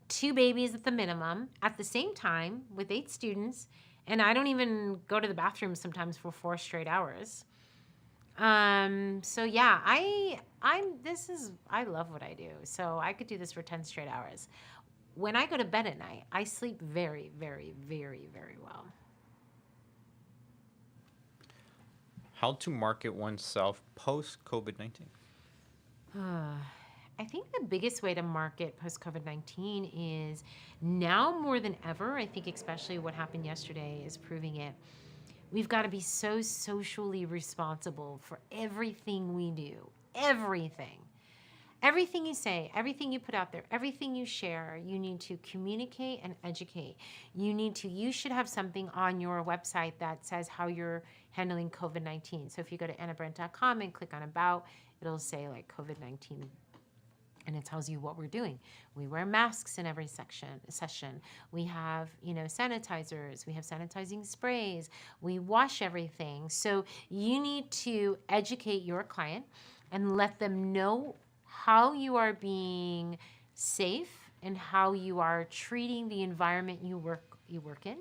2 babies at the minimum, at the same time with 8 students, and I don't even go to the bathroom sometimes for 4 straight hours. So yeah, I love what I do. So I could do this for 10 straight hours. When I go to bed at night, I sleep very, very, very, very well. How to market oneself post COVID-19? I think the biggest way to market post COVID-19 is now more than ever. I think especially what happened yesterday is proving it. We've got to be so socially responsible for everything we do. Everything. Everything you say, everything you put out there, everything you share, you need to communicate and educate. You should have something on your website that says how you're handling COVID-19. So if you go to annabrandt.com and click on About, it'll say like COVID-19, and it tells you what we're doing. We wear masks in every session. We have, sanitizers. We have sanitizing sprays. We wash everything. So you need to educate your client and let them know how you are being safe and how you are treating the environment you work in.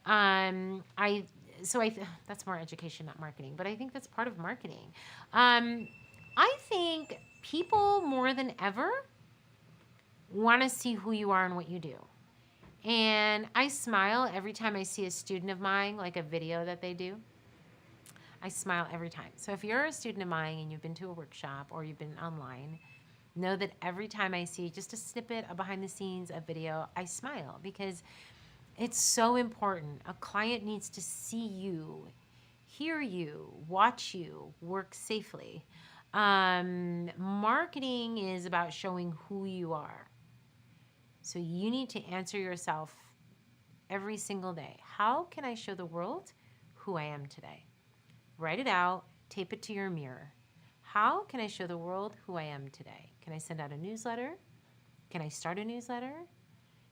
That's more education, not marketing, but I think that's part of marketing. I think people more than ever want to see who you are and what you do. And I smile every time I see a student of mine, like a video that they do. I smile every time. So if you're a student of mine and you've been to a workshop or you've been online, know that every time I see just a snippet of behind the scenes, a video, I smile because it's so important. A client needs to see you, hear you, watch you, work safely. Marketing is about showing who you are. So you need to answer yourself every single day. How can I show the world who I am today? Write it out, tape it to your mirror. How can I show the world who I am today? Can I send out a newsletter? Can I start a newsletter?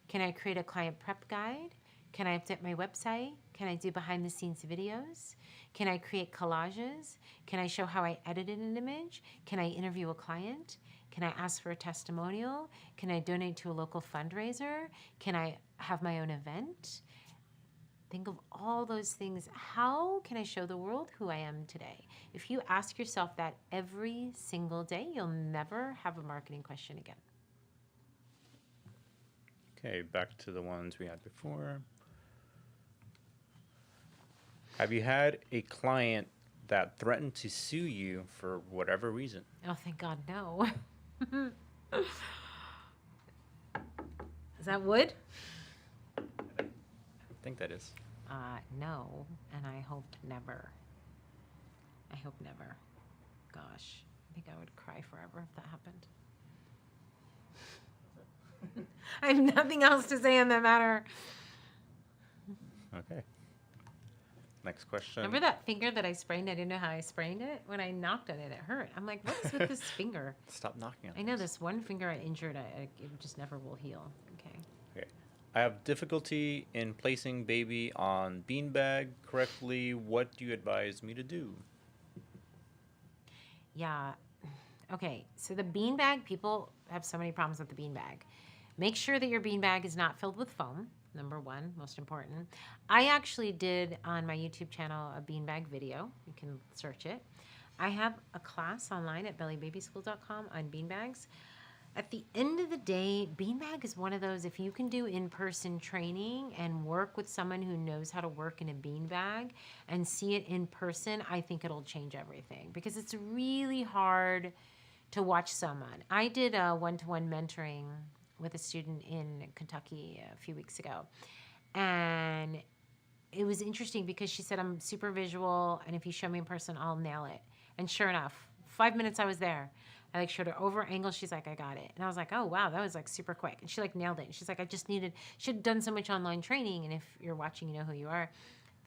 Can I create a client prep guide? Can I update my website? Can I do behind the scenes videos? Can I create collages? Can I show how I edited an image? Can I interview a client? Can I ask for a testimonial? Can I donate to a local fundraiser? Can I have my own event? Think of all those things. How can I show the world who I am today? If you ask yourself that every single day, you'll never have a marketing question again. Okay, back to the ones we had before. Have you had a client that threatened to sue you for whatever reason? Oh, thank God, no. Is that wood? I think that is. No, and I hope never. I hope never. Gosh, I think I would cry forever if that happened. I have nothing else to say on that matter. Okay. Next question. Remember that finger that I sprained? I didn't know how I sprained it. When I knocked on it, it hurt. I'm like, what is with this finger? Stop knocking on I know things. this one finger I injured, it just never will heal. Okay. Okay. I have difficulty in placing baby on beanbag correctly. What do you advise me to do? Yeah. Okay. So the beanbag, people have so many problems with the beanbag. Make sure that your beanbag is not filled with foam. Number one, most important. I actually did on my YouTube channel a beanbag video. You can search it. I have a class online at bellybabyschool.com on beanbags. At the end of the day, beanbag is one of those, if you can do in-person training and work with someone who knows how to work in a beanbag and see it in person, I think it'll change everything because it's really hard to watch someone. I did a one-to-one mentoring with a student in Kentucky a few weeks ago. And it was interesting because she said, I'm super visual, and if you show me in person, I'll nail it. And sure enough, 5 minutes I was there. I like showed her over angle. She's like, I got it. And I was like, oh, wow, that was like super quick. And she like nailed it. And she's like, she had done so much online training. And if you're watching, you know who you are.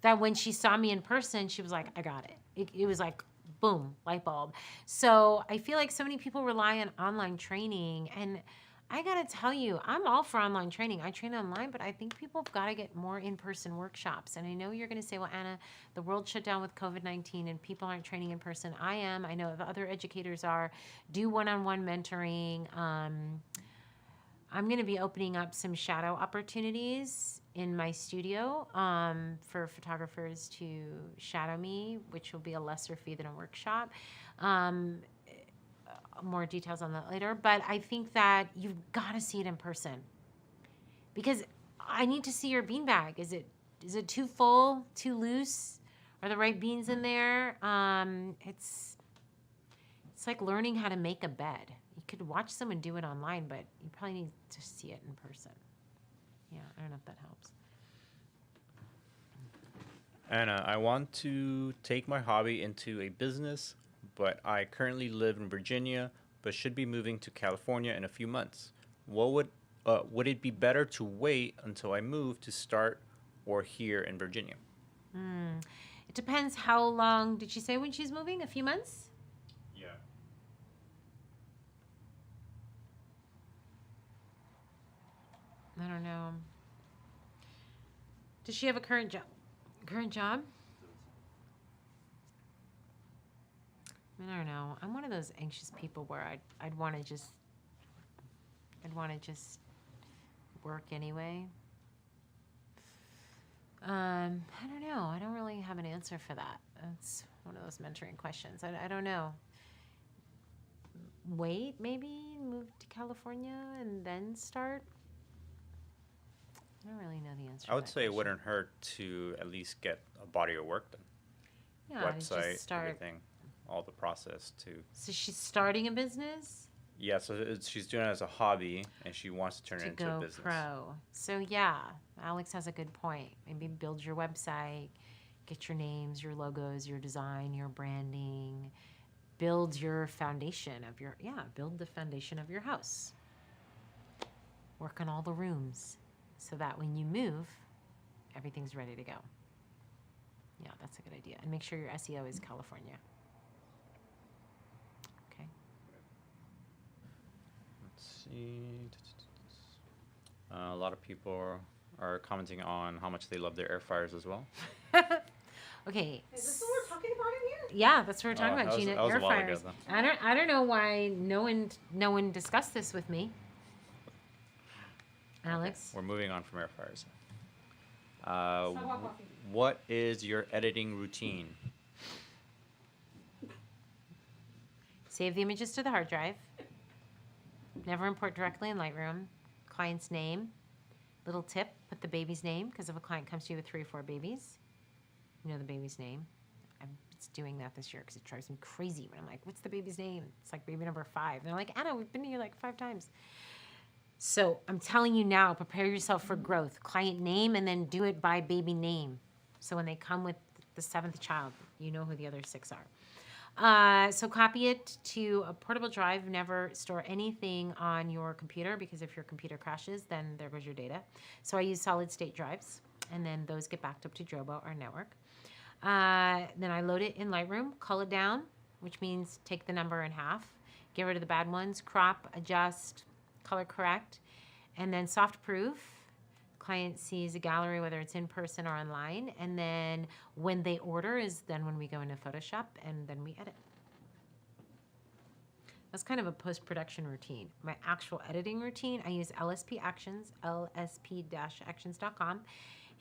That when she saw me in person, she was like, I got it. It was like, boom, light bulb. So I feel like so many people rely on online training. And I got to tell you, I'm all for online training. I train online, but I think people have got to get more in-person workshops. And I know you're going to say, well, Anna, the world shut down with COVID-19 and people aren't training in person. I am. I know the other educators are. Do one-on-one mentoring. I'm going to be opening up some shadow opportunities in my studio for photographers to shadow me, which will be a lesser fee than a workshop. More details on that later. But I think that you've got to see it in person because I need to see your beanbag. Is it too full, too loose? Are the right beans in there? It's like learning how to make a bed. You could watch someone do it online, but you probably need to see it in person. Yeah, I don't know if that helps. Anna, I want to take my hobby into a business, but I currently live in Virginia, but should be moving to California in a few months. What would it be better to wait until I move to start or here in Virginia? It depends how long. Did she say when she's moving? A few months? Yeah. I don't know. Does she have a current job? I don't know. I'm one of those anxious people where I'd want to just work anyway. I don't know. I don't really have an answer for that. That's one of those mentoring questions. I don't know. Wait, maybe move to California and then start? I don't really know the answer. I would to that say it question. wouldn't hurt to at least get a body of work done. Yeah, Website, just start. everything, all the process to. So she's starting a business Yeah, so she's doing it as a hobby, and she wants to turn to it into a go business. pro. So yeah, Alex has a good point. Maybe build your website, get your names, your logos, your design, your branding, build your foundation of build the foundation of your house. Work on all the rooms so that when you move, everything's ready to go. Yeah, that's a good idea. And make sure your SEO is California. Okay. Let's see. A lot of people are commenting on how much they love their air fryers as well. Okay. Is this what we're talking about in here? Yeah, that's what we're talking Oh, about, that was- Gina. that was a Air while ago, fryers. though. I don't know why no one discussed this with me. Alex. We're moving on from air fryers. Let's talk about coffee. What is your editing routine? Save the images to the hard drive. Never import directly in Lightroom. Client's name. Little tip, put the baby's name, because if a client comes to you with 3 or 4 babies, you know the baby's name. I'm doing that this year because it drives me crazy when I'm like, what's the baby's name? It's like baby number 5. And they're like, Anna, we've been here like 5 times. So I'm telling you now, prepare yourself for growth. Client name and then do it by baby name. So when they come with the 7th child, you know who the other 6 are. So copy it to a portable drive. Never store anything on your computer because if your computer crashes, then there goes your data. So I use solid state drives, and then those get backed up to Drobo, our network. Then I load it in Lightroom, cull it down, which means take the number in half, get rid of the bad ones, crop, adjust, color correct, and then soft proof. Client sees a gallery, whether it's in person or online, and then when they order is then when we go into Photoshop and then we edit. That's kind of a post-production routine. My actual editing routine, I use LSP Actions, lsp-actions.com,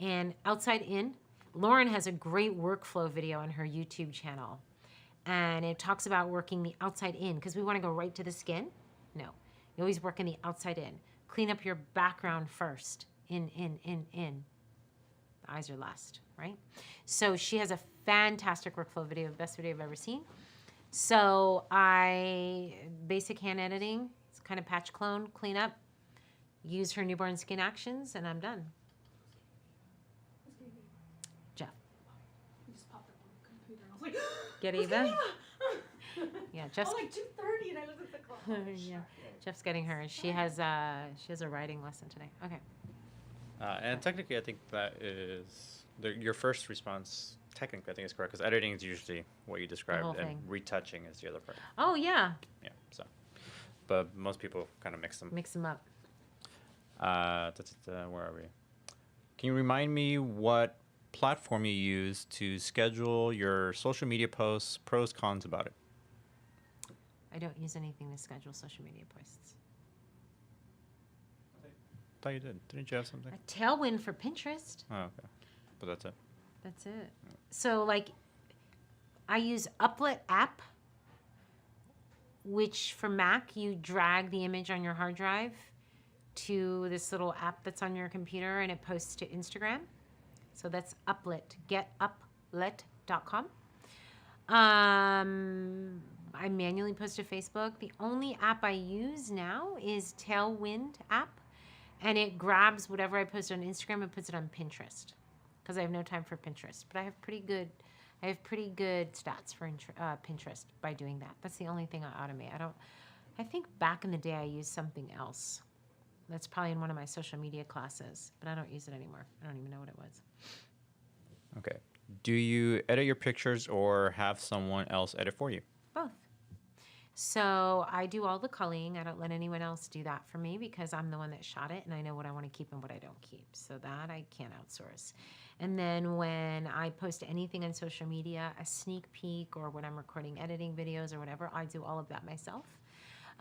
and outside in, Lauren has a great workflow video on her YouTube channel, and it talks about working the outside in because we want to go right to the skin. No, you always work in the outside in. Clean up your background first. In. The eyes are last, right? So she has a fantastic workflow video, best video I've ever seen. So basic hand editing, it's kind of patch clone, clean up, use her newborn skin actions, and I'm done. like, Get "Let's Eva? Yeah, I Jeff's was like 2:30 and I looked at the clock. yeah, Jeff's getting her. She has a writing lesson today. Okay. And technically, I think that is your first response. Technically, I think is correct because editing is usually what you described, whole and thing. retouching is the other part. Oh yeah. Yeah. So, but most people kind of mix them. Mix them up. Where are we? Can you remind me what platform you use to schedule your social media posts? Pros, cons about it. I don't use anything to schedule social media posts. I thought you did. Didn't you have something? A tailwind for Pinterest. Oh, okay. But that's it. That's it. So like, I use Uplet app, which for Mac you drag the image on your hard drive to this little app that's on your computer and it posts to Instagram. So that's Uplet. Getuplet.com. I manually post to Facebook. The only app I use now is Tailwind app, and it grabs whatever I post on Instagram and puts it on Pinterest because I have no time for Pinterest. But I have pretty good stats for Pinterest by doing that. That's the only thing I automate. I think back in the day I used something else. That's probably in one of my social media classes, but I don't use it anymore. I don't even know what it was. Okay. Do you edit your pictures or have someone else edit for you? Both. So I do all the culling. I don't let anyone else do that for me because I'm the one that shot it and I know what I want to keep and what I don't keep. So that I can't outsource. And then when I post anything on social media, a sneak peek or when I'm recording editing videos or whatever, I do all of that myself.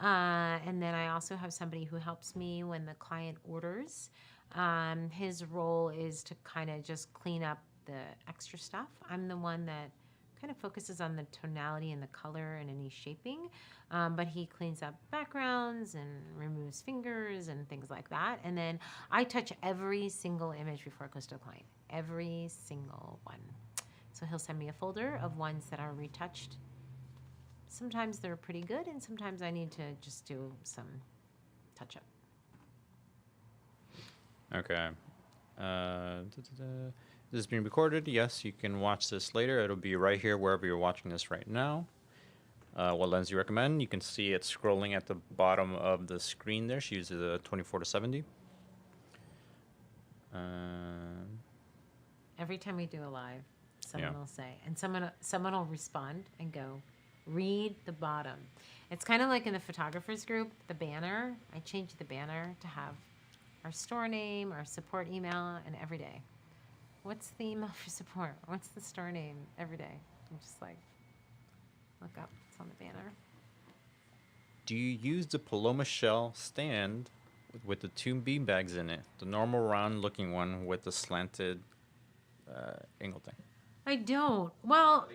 And then I also have somebody who helps me when the client orders. His role is to kind of just clean up the extra stuff. I'm the one that kind of focuses on the tonality and the color and any shaping, but he cleans up backgrounds and removes fingers and things like that. And then I touch every single image before it goes to the client, every single one. So he'll send me a folder of ones that are retouched. Sometimes they're pretty good, and sometimes I need to just do some touch-up. Okay. This is being recorded. Yes, you can watch this later. It'll be right here wherever you're watching this right now. What lens do you recommend? You can see it scrolling at the bottom of the screen there. She uses a 24-70. Every time we do a live, someone will say, and someone will respond and go, read the bottom. It's kind of like in the photographers group, the banner. I changed the banner to have our store name, our support email, and every day. What's the email for support? What's the store name every day? I'm just like, look up. It's on the banner. Do you use the Paloma shell stand with the two bean bags in it? The normal round-looking one with the slanted angle thing. I don't. Well,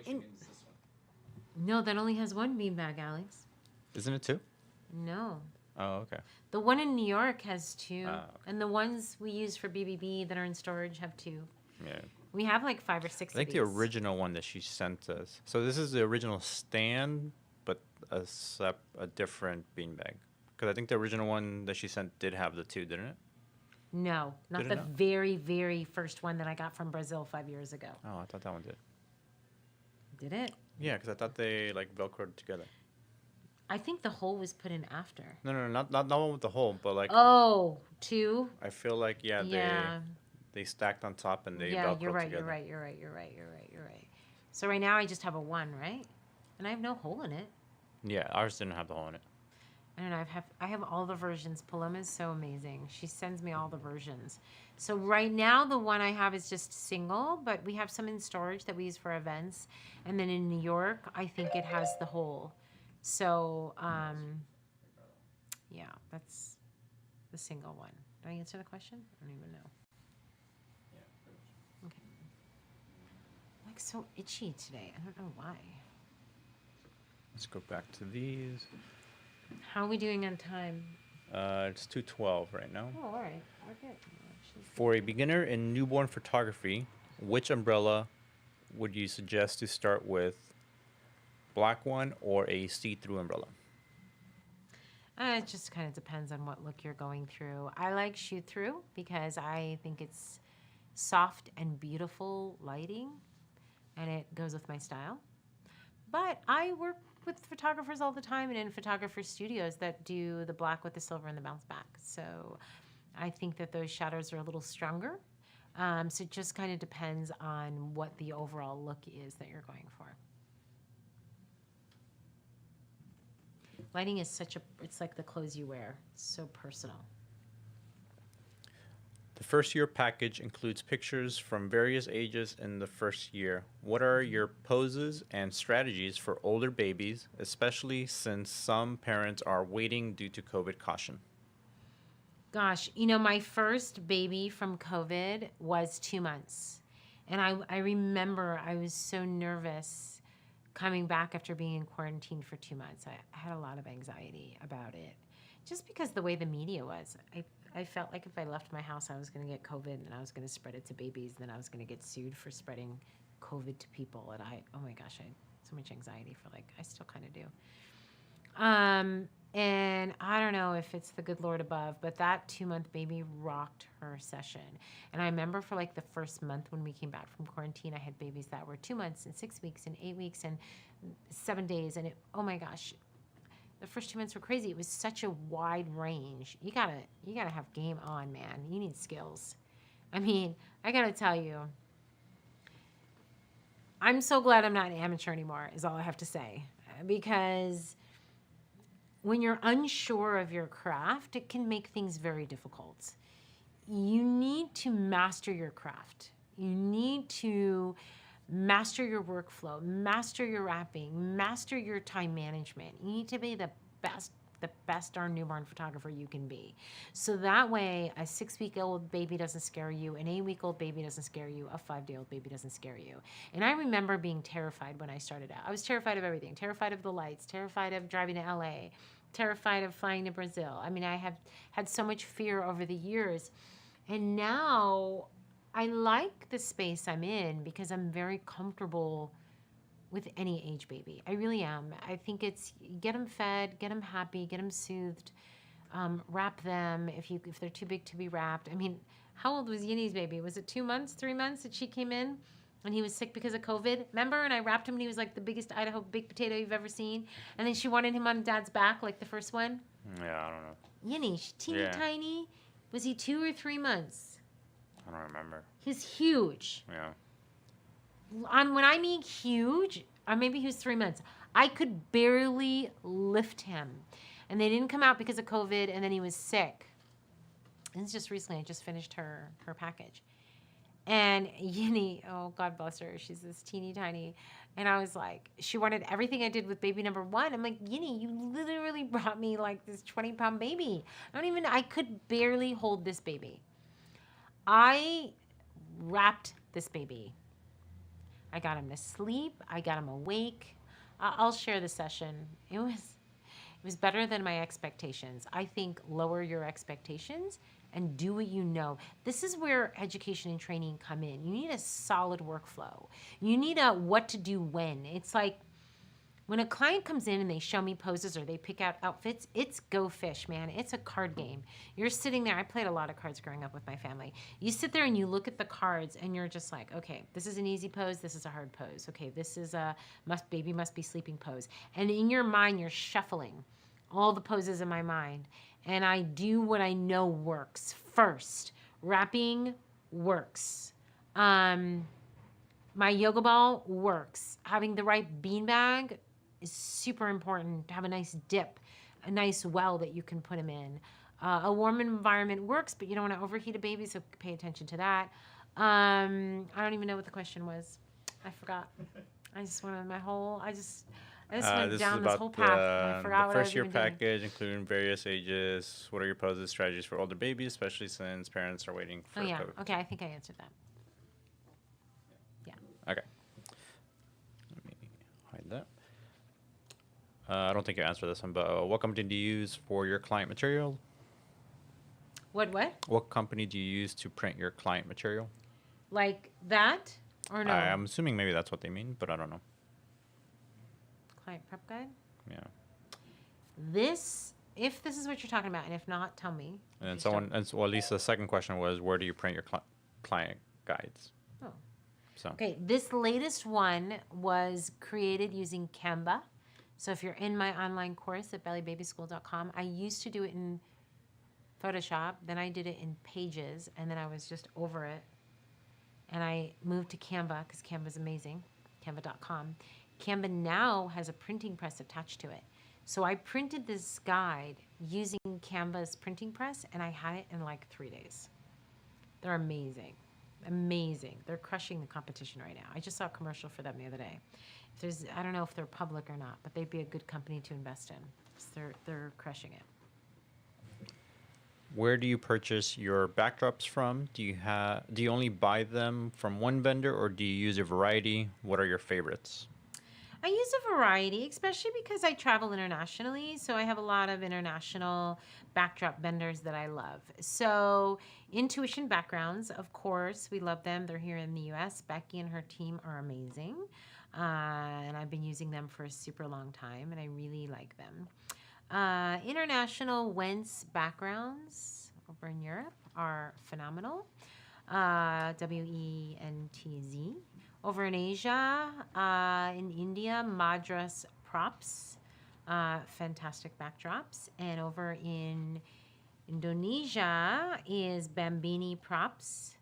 no, that only has one beanbag, Alex. Isn't it two? No. Oh, okay. The one in New York has two. Okay. And the ones we use for BBB that are in storage have two. Yeah. We have like 5 or 6 I think of the these. original one that she sent us. So this is the original stand, but a different beanbag. Because I think the original one that she sent did have the two, didn't it? No, not Did it the not? very, very first one that I got from Brazil 5 years ago. Oh, I thought that one did. Did it? Yeah, because I thought they like Velcroed together. I think the hole was put in after. No, not one with the hole, but like Oh, two? I feel like Yeah. they stacked on top and they Yeah, Velcroed you're right, together. you're right. So right now I just have a one, right? And I have no hole in it. Yeah, ours didn't have the hole in it. I don't know. I have all the versions. Paloma is so amazing. She sends me all the versions. So right now the one I have is just single, but we have some in storage that we use for events. And then in New York, I think it has the hole. So yeah, that's the single one. Did I answer the question? I don't even know. Okay. I'm like so itchy today. I don't know why. Let's go back to these. How are we doing on time? It's 2:12 right now. Oh, all right. We're good. For a beginner in newborn photography, which umbrella would you suggest to start with? Black one or a see-through umbrella? It just kind of depends on what look you're going through. I like shoot through because I think it's soft and beautiful lighting and it goes with my style. But I work with photographers all the time and in photographer studios that do the black with the silver and the bounce back. So I think that those shadows are a little stronger. So it just kind of depends on what the overall look is that you're going for. Lighting is it's like the clothes you wear. It's so personal. The first year package includes pictures from various ages in the first year. What are your poses and strategies for older babies, especially since some parents are waiting due to COVID caution? Gosh, my first baby from COVID was 2 months. And I remember I was so nervous coming back after being in quarantine for 2 months. I had a lot of anxiety about it. Just because the way the media was. I felt like if I left my house, I was going to get COVID and I was going to spread it to babies. And then I was going to get sued for spreading COVID to people. And oh my gosh, I had so much anxiety for I still kind of do. And I don't know if it's the good Lord above, but that 2-month baby rocked her session. And I remember for the first month when we came back from quarantine, I had babies that were 2 months and 6 weeks and 8 weeks and 7 days. And oh my gosh, the first 2 months were crazy. It was such a wide range. You gotta have game on, man. You need skills. I mean, I gotta tell you, I'm so glad I'm not an amateur anymore, is all I have to say. Because when you're unsure of your craft, it can make things very difficult. You need to master your craft. You need to master your workflow, master your wrapping, master your time management. You need to be the best darn newborn photographer you can be. So that way, a 6-week-old baby doesn't scare you, an 8-week-old baby doesn't scare you, a 5-day-old baby doesn't scare you. And I remember being terrified when I started out. I was terrified of everything, terrified of the lights, terrified of driving to LA, terrified of flying to Brazil. I mean, I have had so much fear over the years. And now I like the space I'm in because I'm very comfortable with any age baby. I really am. I think it's get them fed, get them happy, get them soothed, wrap them if they're too big to be wrapped. I mean, how old was Yinny's baby? Was it 2 months, 3 months that she came in? And he was sick because of COVID. Remember? And I wrapped him and he was like the biggest Idaho baked potato you've ever seen. And then she wanted him on Dad's back like the first one. Yeah, I don't know. Yinny, teeny tiny. Was he 2 or 3 months? I don't remember. He's huge. Yeah. When I mean huge, or maybe he was 3 months, I could barely lift him. And they didn't come out because of COVID, and then he was sick. And it's just recently, I just finished her package. And Yinny, oh, God bless her, she's this teeny tiny. And I was like, she wanted everything I did with baby number 1. I'm like, Yinny, you literally brought me like this 20-pound baby. I could barely hold this baby. I wrapped this baby. I got him to sleep. I got him awake. I'll share the session. It was better than my expectations. I think lower your expectations and do what you know. This is where education and training come in. You need a solid workflow. You need a what to do when. It's like when a client comes in and they show me poses or they pick out outfits, it's go fish, man. It's a card game. You're sitting there. I played a lot of cards growing up with my family. You sit there and you look at the cards and you're just like, okay, this is an easy pose. This is a hard pose. Okay, this is a baby must be sleeping pose. And in your mind, you're shuffling all the poses in my mind. And I do what I know works first. Wrapping works. My yoga ball works. Having the right beanbag is super important. To have a nice dip, a nice well that you can put them in. A warm environment works, but you don't want to overheat a baby, so pay attention to that. I don't even know what the question was. I forgot. I just wanted I just went down this whole path. And I forgot the what I was first year even doing. package, including various ages. What are your poses, strategies for older babies, especially since parents are waiting for COVID? Okay, I think I answered that. Okay. Let me hide that. I don't think you answered this one, but what company do you use for your client material? What? What company do you use to print your client material? Like that or no? I'm assuming maybe that's what they mean, but I don't know. Client prep guide? Yeah. If this is what you're talking about, and if not, tell me. And then at least the second question was, where do you print your client guides? Oh. So Okay, this latest one was created using Canva. So if you're in my online course at bellybabyschool.com, I used to do it in Photoshop, then I did it in Pages, and then I was just over it. And I moved to Canva because Canva's amazing, canva.com. Canva now has a printing press attached to it. So I printed this guide using Canva's printing press, and I had it in like 3 days. They're amazing. Amazing. They're crushing the competition right now. I just saw a commercial for them the other day. If there's, I don't know if they're public or not, but they'd be a good company to invest in. 'Cause they're crushing it. where do you purchase your backdrops from? Do you only buy them from one vendor, or do you use a variety? What are your favorites? I use a variety, especially because I travel internationally. So I have a lot of international backdrop vendors that I love. So Intuition Backgrounds, of course, we love them. They're here in the US. Becky and her team are amazing. And I've been using them for a super long time, and I really like them. International Wentz Backgrounds over in Europe are phenomenal. WENTZ. Over in Asia, in India, Madras Props, fantastic backdrops. And over in Indonesia is Bambini Props,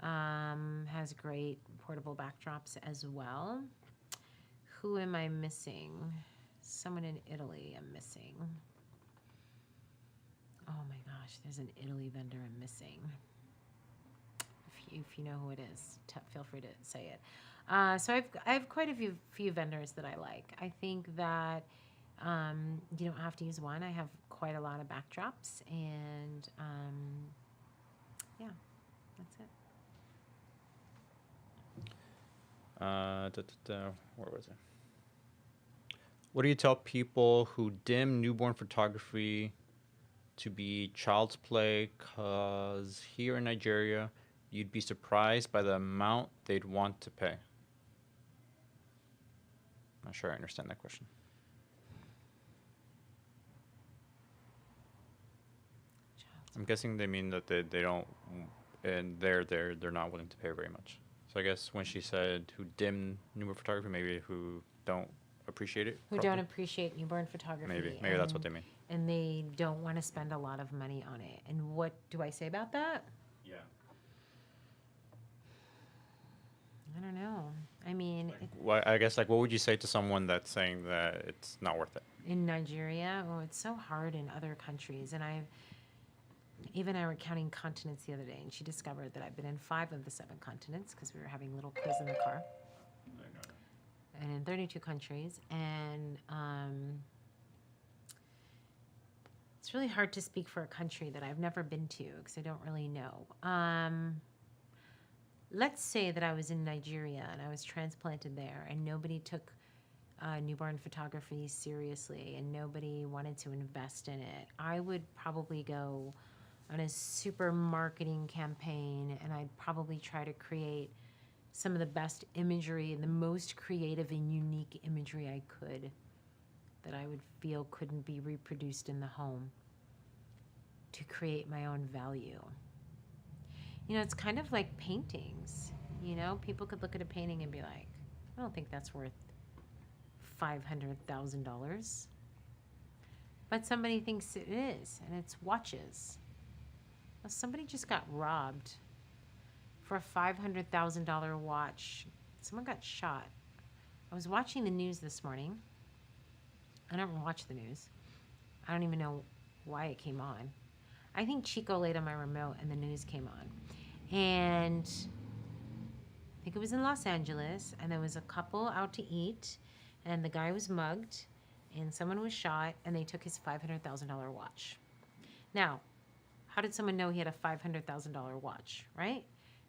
has great portable backdrops as well. Who am I missing? Someone in Italy I'm missing. Oh my gosh, there's an Italy vendor I'm missing. If you know who it is, feel free to say it. So I have quite a few vendors that I like. I think that you don't have to use one. I have quite a lot of backdrops, and yeah, that's it. Where was it? What do you tell people who dim newborn photography to be child's play? 'Cause here in Nigeria, you'd be surprised by the amount they'd want to pay. Not sure I understand that question. I'm guessing they mean that they don't, and they're not willing to pay very much. So I guess when she said who dim newborn photography, maybe who don't appreciate it. Who properly. don't appreciate newborn photography. Maybe that's what they mean. And they don't want to spend a lot of money on it. And what do I say about that? Yeah. I don't know. I mean, Well, I guess, like, what would you say to someone that's saying that it's not worth it? in Nigeria, oh, it's so hard in other countries. And I were counting continents the other day, and she discovered that I've been in 5 of the 7 continents because we were having a little quiz in the car. And in 32 countries. And it's really hard to speak for a country that I've never been to because I don't really know. Let's say that I was in Nigeria and I was transplanted there, and nobody took newborn photography seriously and nobody wanted to invest in it. I would probably go on a super marketing campaign, and I'd probably try to create some of the best imagery and the most creative and unique imagery I could that I would feel couldn't be reproduced in the home to create my own value. You know, it's kind of like paintings. You know, people could look at a painting and be like, I don't think that's worth $500,000. But somebody thinks it is, and it's watches. Well, somebody just got robbed for a $500,000 watch. Someone got shot. I was watching the news this morning. I don't watch the news. I don't even know why it came on. I think Chico laid on my remote and the news came on. And I think it was in Los Angeles, and there was a couple out to eat, and the guy was mugged, and someone was shot, and they took his $500,000 watch. Now, how did someone know he had a $500,000 watch, right?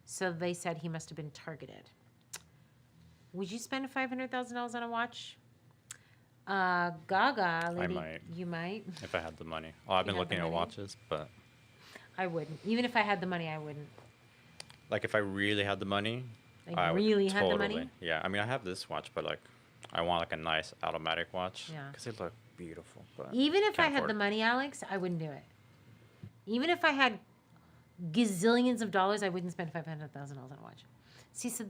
So they said he must have been targeted. Would you spend $500,000 on a watch? Gaga, lady, I might. You might? If I had the money. Oh, I've been You have the looking at money? watches, but I wouldn't. Even if I had the money, I wouldn't. like if I really had the money, Like, I would really had the totally. money? Yeah, I mean, I have this watch, but like, I want like a nice automatic watch. Yeah. Because they look beautiful. But Even if I can't had afford the it. money, Alex, I wouldn't do it. Even if I had gazillions of dollars, I wouldn't spend $500,000 on a watch. See, so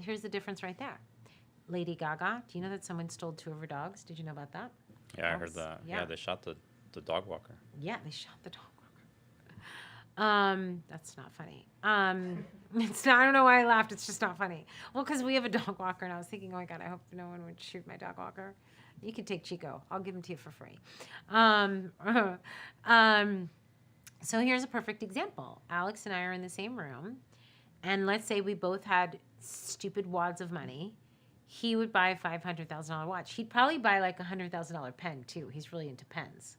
here's the difference right there. Lady Gaga, do you know that someone stole 2 of her dogs? Did you know about that? Yeah, I heard that. Yeah. Yeah, they shot the dog walker. Yeah, they shot the dog walker. That's not funny. It's not, I don't know why I laughed. It's just not funny. Well, because we have a dog walker, and I was thinking, oh my God, I hope no one would shoot my dog walker. You can take Chico. I'll give him to you for free. So here's a perfect example. Alex and I are in the same room, and let's say we both had stupid wads of money. He would buy a $500,000 watch. He'd probably buy like a $100,000 pen too. He's really into pens.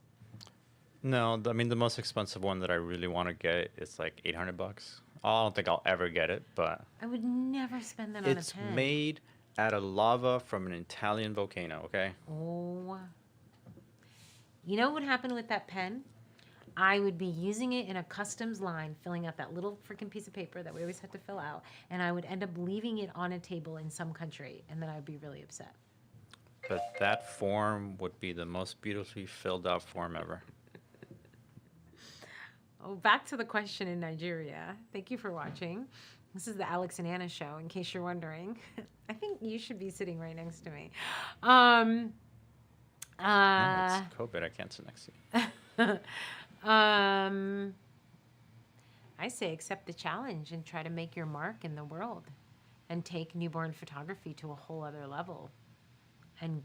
No, I mean the most expensive one that I really want to get is like $800. I don't think I'll ever get it, but I would never spend that on a pen. it's made out of lava from an Italian volcano. Okay. Oh. You know what would happen with that pen? I would be using it in a customs line, filling out that little freaking piece of paper that we always had to fill out, and I would end up leaving it on a table in some country, and then I would be really upset. But that form would be the most beautifully filled out form ever. Oh, back to the question in Nigeria. Thank you for watching. This is the Alex and Anna show, in case you're wondering. I think you should be sitting right next to me. No, it's COVID. I can't sit next to you. I say accept the challenge and try to make your mark in the world and take newborn photography to a whole other level and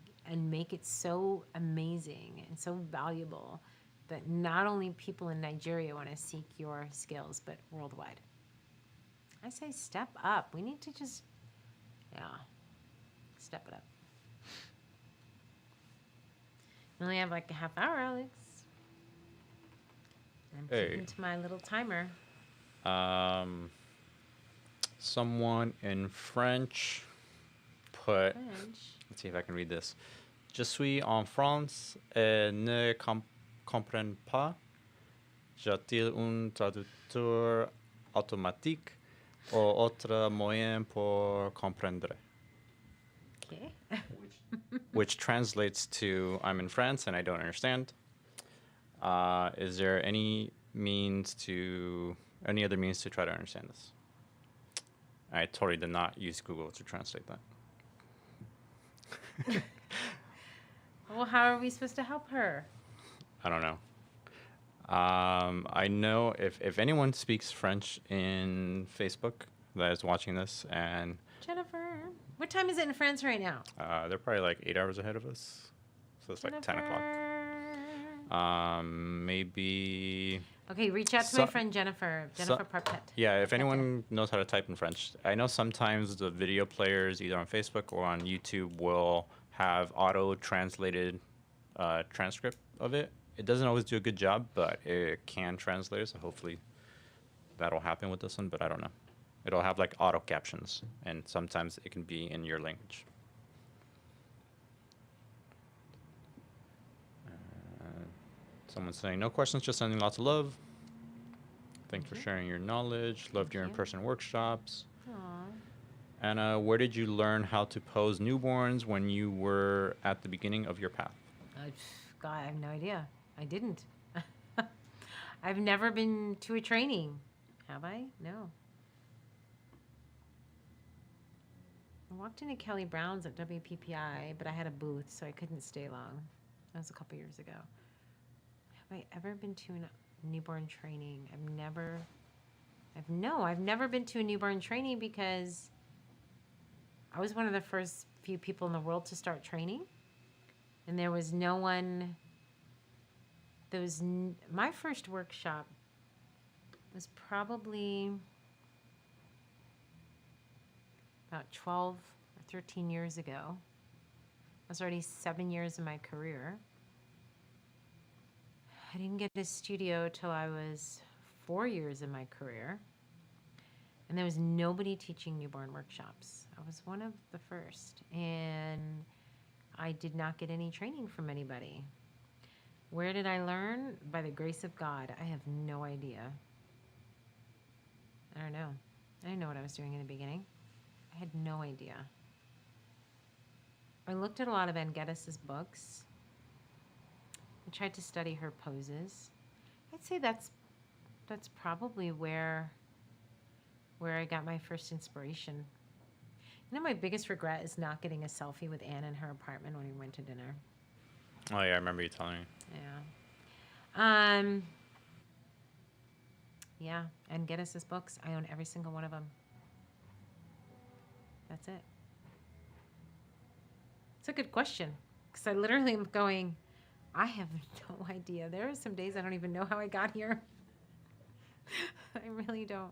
make it so amazing and so valuable that not only people in Nigeria want to seek your skills, but worldwide. I say step up. We need to just, step it up. We only have like a half hour, Alex. I'm keeping to my little timer. Someone in French put, let's see if I can read this. Je suis en France et ne comprends pas. J'ai-t-il un traducteur automatique ou autre moyen pour comprendre? Okay. Which translates to, I'm in France and I don't understand. Is there any other means to try to understand this? I totally did not use Google to translate that. Well, how are we supposed to help her? I don't know. I know if anyone speaks French in Facebook that is watching this, and Jennifer, what time is it in France right now? they're probably like 8 hours ahead of us, so it's like 10 o'clock. Maybe. Okay, reach out to my friend Jennifer Parpet. Yeah, if anyone knows how to type in French. I know sometimes the video players, either on Facebook or on YouTube, will have auto-translated transcript of it. It doesn't always do a good job, but it can translate it, so hopefully that'll happen with this one, but I don't know. It'll have like auto captions, and sometimes it can be in your language. Someone's saying, no questions, just sending lots of love. Thanks for sharing your knowledge. Loved your in-person workshops. Aww. Anna, where did you learn how to pose newborns when you were at the beginning of your path? God, I have no idea. I didn't. I've never been to a training. Have I? No. I walked into Kelly Brown's at WPPI, but I had a booth, so I couldn't stay long. That was a couple years ago. Have I ever been to a newborn training? I've never been to a newborn training because I was one of the first few people in the world to start training. And there was no one, my first workshop was probably about 12 or 13 years ago. I was already 7 years in my career. I didn't get a studio till I was 4 years in my career. And there was nobody teaching newborn workshops. I was one of the first. And I did not get any training from anybody. Where did I learn? By the grace of God. I have no idea. I don't know. I didn't know what I was doing in the beginning. I had no idea. I looked at a lot of Ann Geddes' books. I tried to study her poses. I'd say that's that's probably where I got my first inspiration. You know, my biggest regret is not getting a selfie with Anne in her apartment when we went to dinner. Oh yeah, I remember you telling me. Yeah. Yeah, and get us his books. I own every single one of them. That's it. It's a good question, because I literally am going, I have no idea. There are some days I don't even know how I got here. I really don't.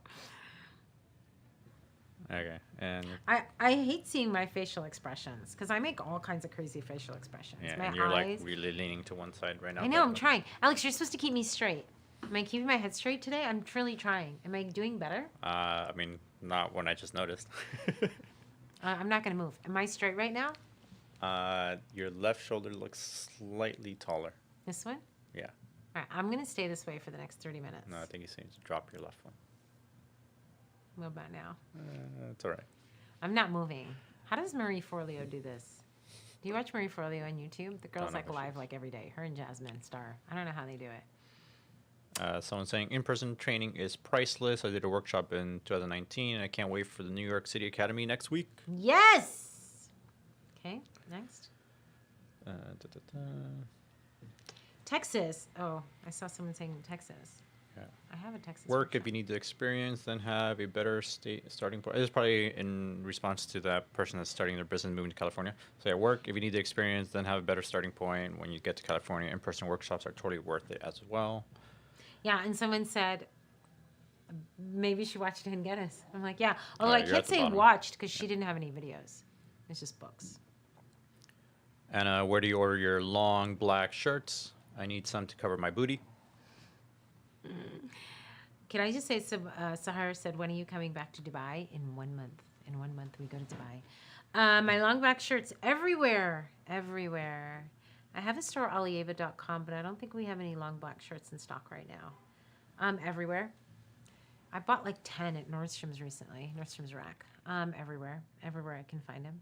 Okay, and I hate seeing my facial expressions, because I make all kinds of crazy facial expressions. yeah, My and you're eyes. like really leaning to one side right now. I know, but- I'm trying. Alex, you're supposed to keep me straight. Am I keeping my head straight today? I'm truly trying. Am I doing better? I mean, not when I just noticed. I'm not going to move. Am I straight right now? Your left shoulder looks slightly taller. This one? Yeah. All right, I'm going to stay this way for the next 30 minutes. No, I think you need to drop your left one. What about now? It's all right. I'm not moving. How does Marie Forleo do this? Do you watch Marie Forleo on YouTube? The girl's Don't know like who she live is. like every day. Her and Jasmine Star. I don't know how they do it. Someone saying in-person training is priceless. I did a workshop in 2019, and I can't wait for the New York City Academy next week. Yes! Okay, next. Da, da, da. Texas. Oh, I saw someone saying Texas. Yeah. I have a Texas. Work workshop. if you need the experience, then have a better starting point. This is probably in response to that person that's starting their business moving to California. So yeah, work if you need the experience, then have a better starting point. When you get to California, in-person workshops are totally worth it as well. Yeah, and someone said maybe she watched Ann Geddes. I'm like, yeah. Although I you're can't at the say bottom. watched because she didn't have any videos. It's just books. And where do you order your long black shirts? I need some to cover my booty. Can I just say, Sahara said, when are you coming back to Dubai? In 1 month. In 1 month, we go to Dubai. My long black shirts everywhere. Everywhere. I have a store, alieva.com, but I don't think we have any long black shirts in stock right now. Everywhere. I bought like 10 at Nordstrom's recently. Nordstrom's Rack. Everywhere. Everywhere I can find them.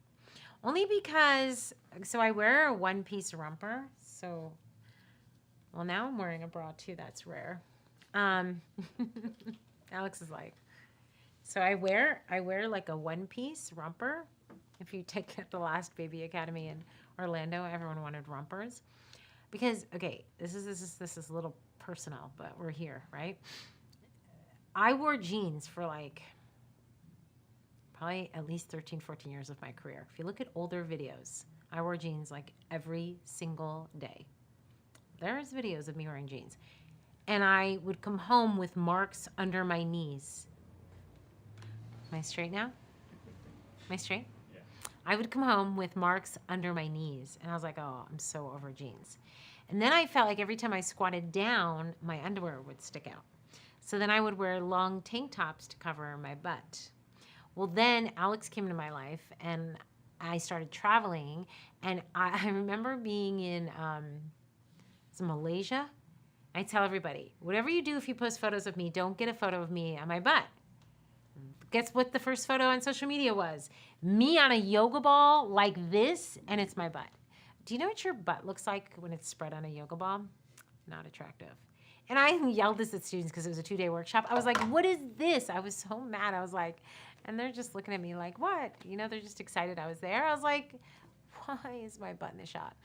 Only because, so I wear a one-piece romper. So, well, now I'm wearing a bra too. That's rare. Alex is like, so I wear like a one-piece romper. If you take the last Baby Academy in Orlando, everyone wanted rompers, because okay, this is a little personal, but we're here, right? I wore jeans for like probably at least 13, 14 years of my career. If you look at older videos, I wore jeans like every single day. There's videos of me wearing jeans. And I would come home with marks under my knees. Am I straight now? Am I straight? Yeah. I would come home with marks under my knees. And I was like, oh, I'm so over jeans. And then I felt like every time I squatted down, my underwear would stick out. So then I would wear long tank tops to cover my butt. Well, then Alex came into my life, and I started traveling. And I remember being in Malaysia. I tell everybody, whatever you do, if you post photos of me, don't get a photo of me on my butt. Guess what the first photo on social media was? Me on a yoga ball like this, and it's my butt. Do you know what your butt looks like when it's spread on a yoga ball? Not attractive. And I yelled this at students because it was a 2-day workshop. I was like, what is this? I was so mad. I was like, and they're just looking at me like, what? You know, they're just excited I was there. I was like, why is my butt in the shot?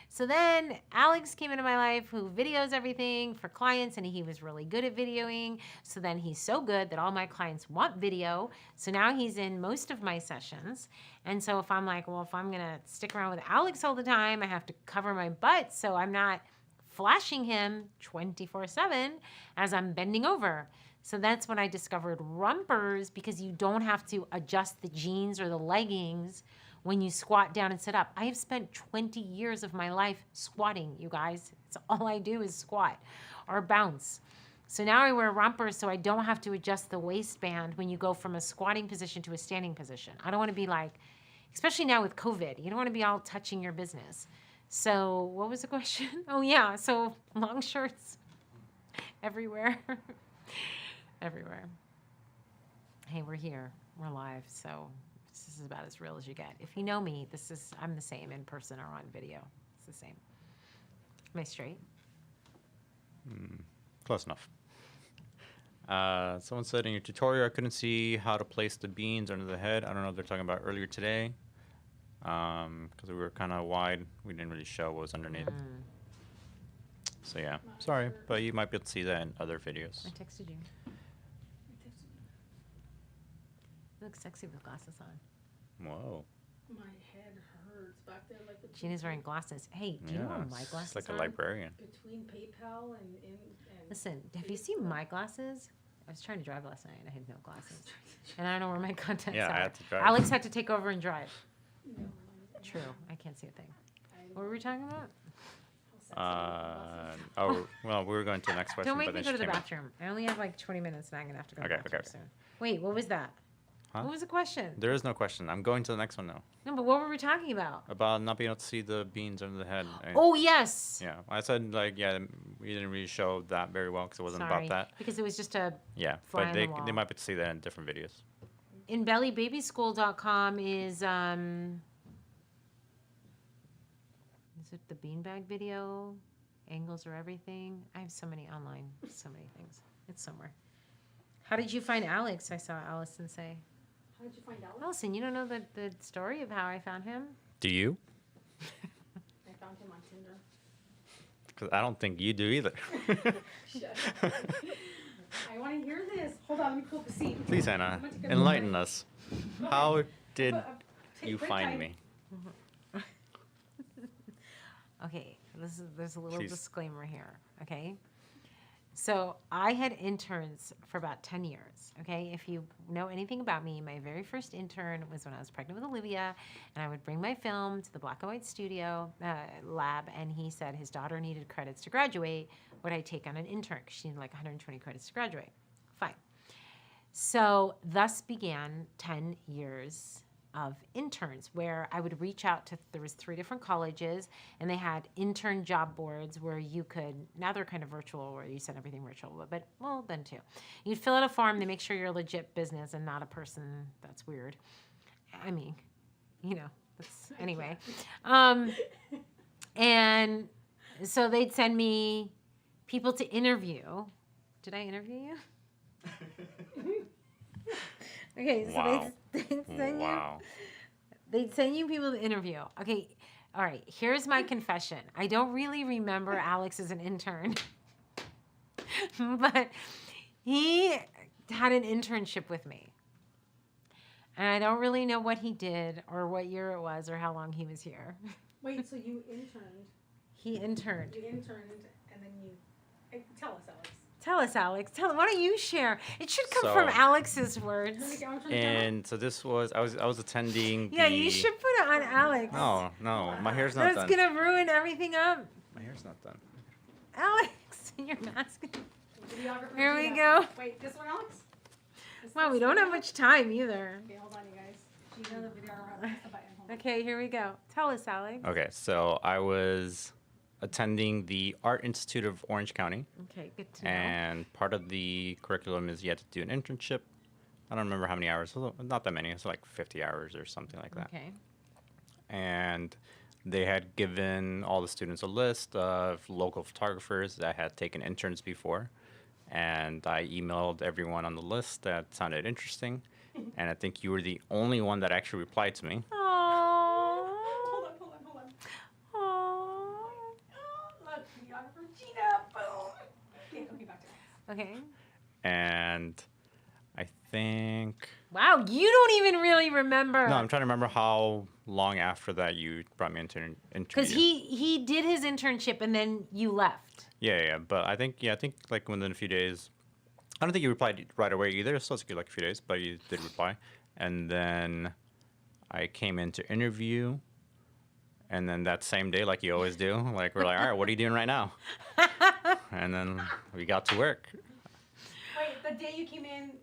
So then Alex came into my life, who videos everything for clients, and he was really good at videoing. So then he's so good that all my clients want video. So now he's in most of my sessions. And so if I'm like, well, if I'm going to stick around with Alex all the time, I have to cover my butt so I'm not flashing him 24/7 as I'm bending over. So that's when I discovered rompers, because you don't have to adjust the jeans or the leggings when you squat down and sit up. I have spent 20 years of my life squatting, you guys. It's all I do is squat or bounce. So now I wear rompers so I don't have to adjust the waistband when you go from a squatting position to a standing position. I don't want to be like, especially now with COVID, you don't want to be all touching your business. So what was the question? Oh yeah, so long shirts everywhere. Everywhere. Hey, we're here. We're live, so this is about as real as you get. If you know me, I'm the same in person or on video. It's the same. Am I straight? Close enough. Someone said in your tutorial I couldn't see how to place the beans under the head. I don't know if they're talking about earlier today. Because we were kind of wide. We didn't really show what was underneath. So yeah, sorry. But you might be able to see that in other videos. I texted you. You look sexy with glasses on. Whoa. My head hurts back there, like between Gina's wearing glasses. Hey, do you know what my glasses it's like are? a librarian. between PayPal and Listen, have you seen my glasses? I was trying to drive last night and I had no glasses. And I don't know where my contacts Yeah, are. I had to drive. Alex had to take over and drive. No, True. I can't see a thing. I What were we talking about? Oh, well, we were going to the next question. Don't make but me then go to she the came in. bathroom. I only have like 20 minutes and I'm going to have to go to Okay, the bathroom okay. soon. Wait, what was that? Huh? What was the question? There is no question. I'm going to the next one now. No, but what were we talking about? About not being able to see the beans under the head. Oh, yes. Yeah, I said like we didn't really show that very well because it wasn't Sorry, about that. because it was just a Yeah, fly but on they the wall. might be able to see that in different videos. in bellybabyschool.com is it the beanbag video? Angles are everything. I have so many online, so many things. It's somewhere. How did you find Alex? I saw Allison say. How did you find out? Allison, you don't know the story of how I found him? Do you? I found him on Tinder. Because I don't think you do either. Shut up. I want to hear this. Hold on, let me pull up the seat. Please, Anna, I'm gonna take a enlighten break. us. How did Take you break find time. me? Okay, there's a little Please. disclaimer here, okay? So I had interns for about 10 years, okay? If you know anything about me, my very first intern was when I was pregnant with Olivia, and I would bring my film to the Black and White studio lab, and he said his daughter needed credits to graduate. Would I take on an intern? 'Cause she needed like 120 credits to graduate. Fine. So thus began 10 years of interns where I would reach out to, there was 3 different colleges and they had intern job boards where you could, now they're kind of virtual where you send everything virtual, but well then too. You'd fill out a form, they make sure you're a legit business and not a person that's weird. I mean, you know, that's, anyway. And so they'd send me people to interview. Did I interview you? Okay, so Wow. they'd send you. Wow. They'd send you people to interview. Okay, all right. Here's my confession. I don't really remember Alex as an intern, but he had an internship with me, and I don't really know what he did or what year it was or how long he was here. Wait, so you interned? He interned. You interned, and then you. Tell us, Alex. Tell us, Alex. Why don't you share? It should come So- from Alex's words. And so this was I was attending. Yeah, the... you should put it on Alex. No, my hair's not That's done. gonna ruin everything up. My hair's not done. Alex, your mask. Videographer Here we Gina. go. Wait, this one, Alex? This Well, we one? don't have much time either. Okay, hold on, you guys. Gina, the videographer, press the button. Hold on. Okay, here we go. Tell us, Alex. Okay, so I was attending the Art Institute of Orange County, Okay, good to know. and part of the curriculum is you had to do an internship. I don't remember how many hours. Not that many. It's like 50 hours or something like that. Okay. And they had given all the students a list of local photographers that had taken interns before. And I emailed everyone on the list that sounded interesting. And I think you were the only one that actually replied to me. Aww. Hold on. Aww. Oh, look, videographer Gina, boom. Okay, back to Alex. Okay. And I think... Wow, you don't even really remember. No, I'm trying to remember how long after that you brought me into an interview. Because he did his internship and then you left. Yeah, but I think like within a few days. I don't think you replied right away either. It still took you like a few days, but you did reply. And then I came in to interview, and then that same day, like you always do, like we're like, all right, what are you doing right now? And then we got to work. Wait, the day you came in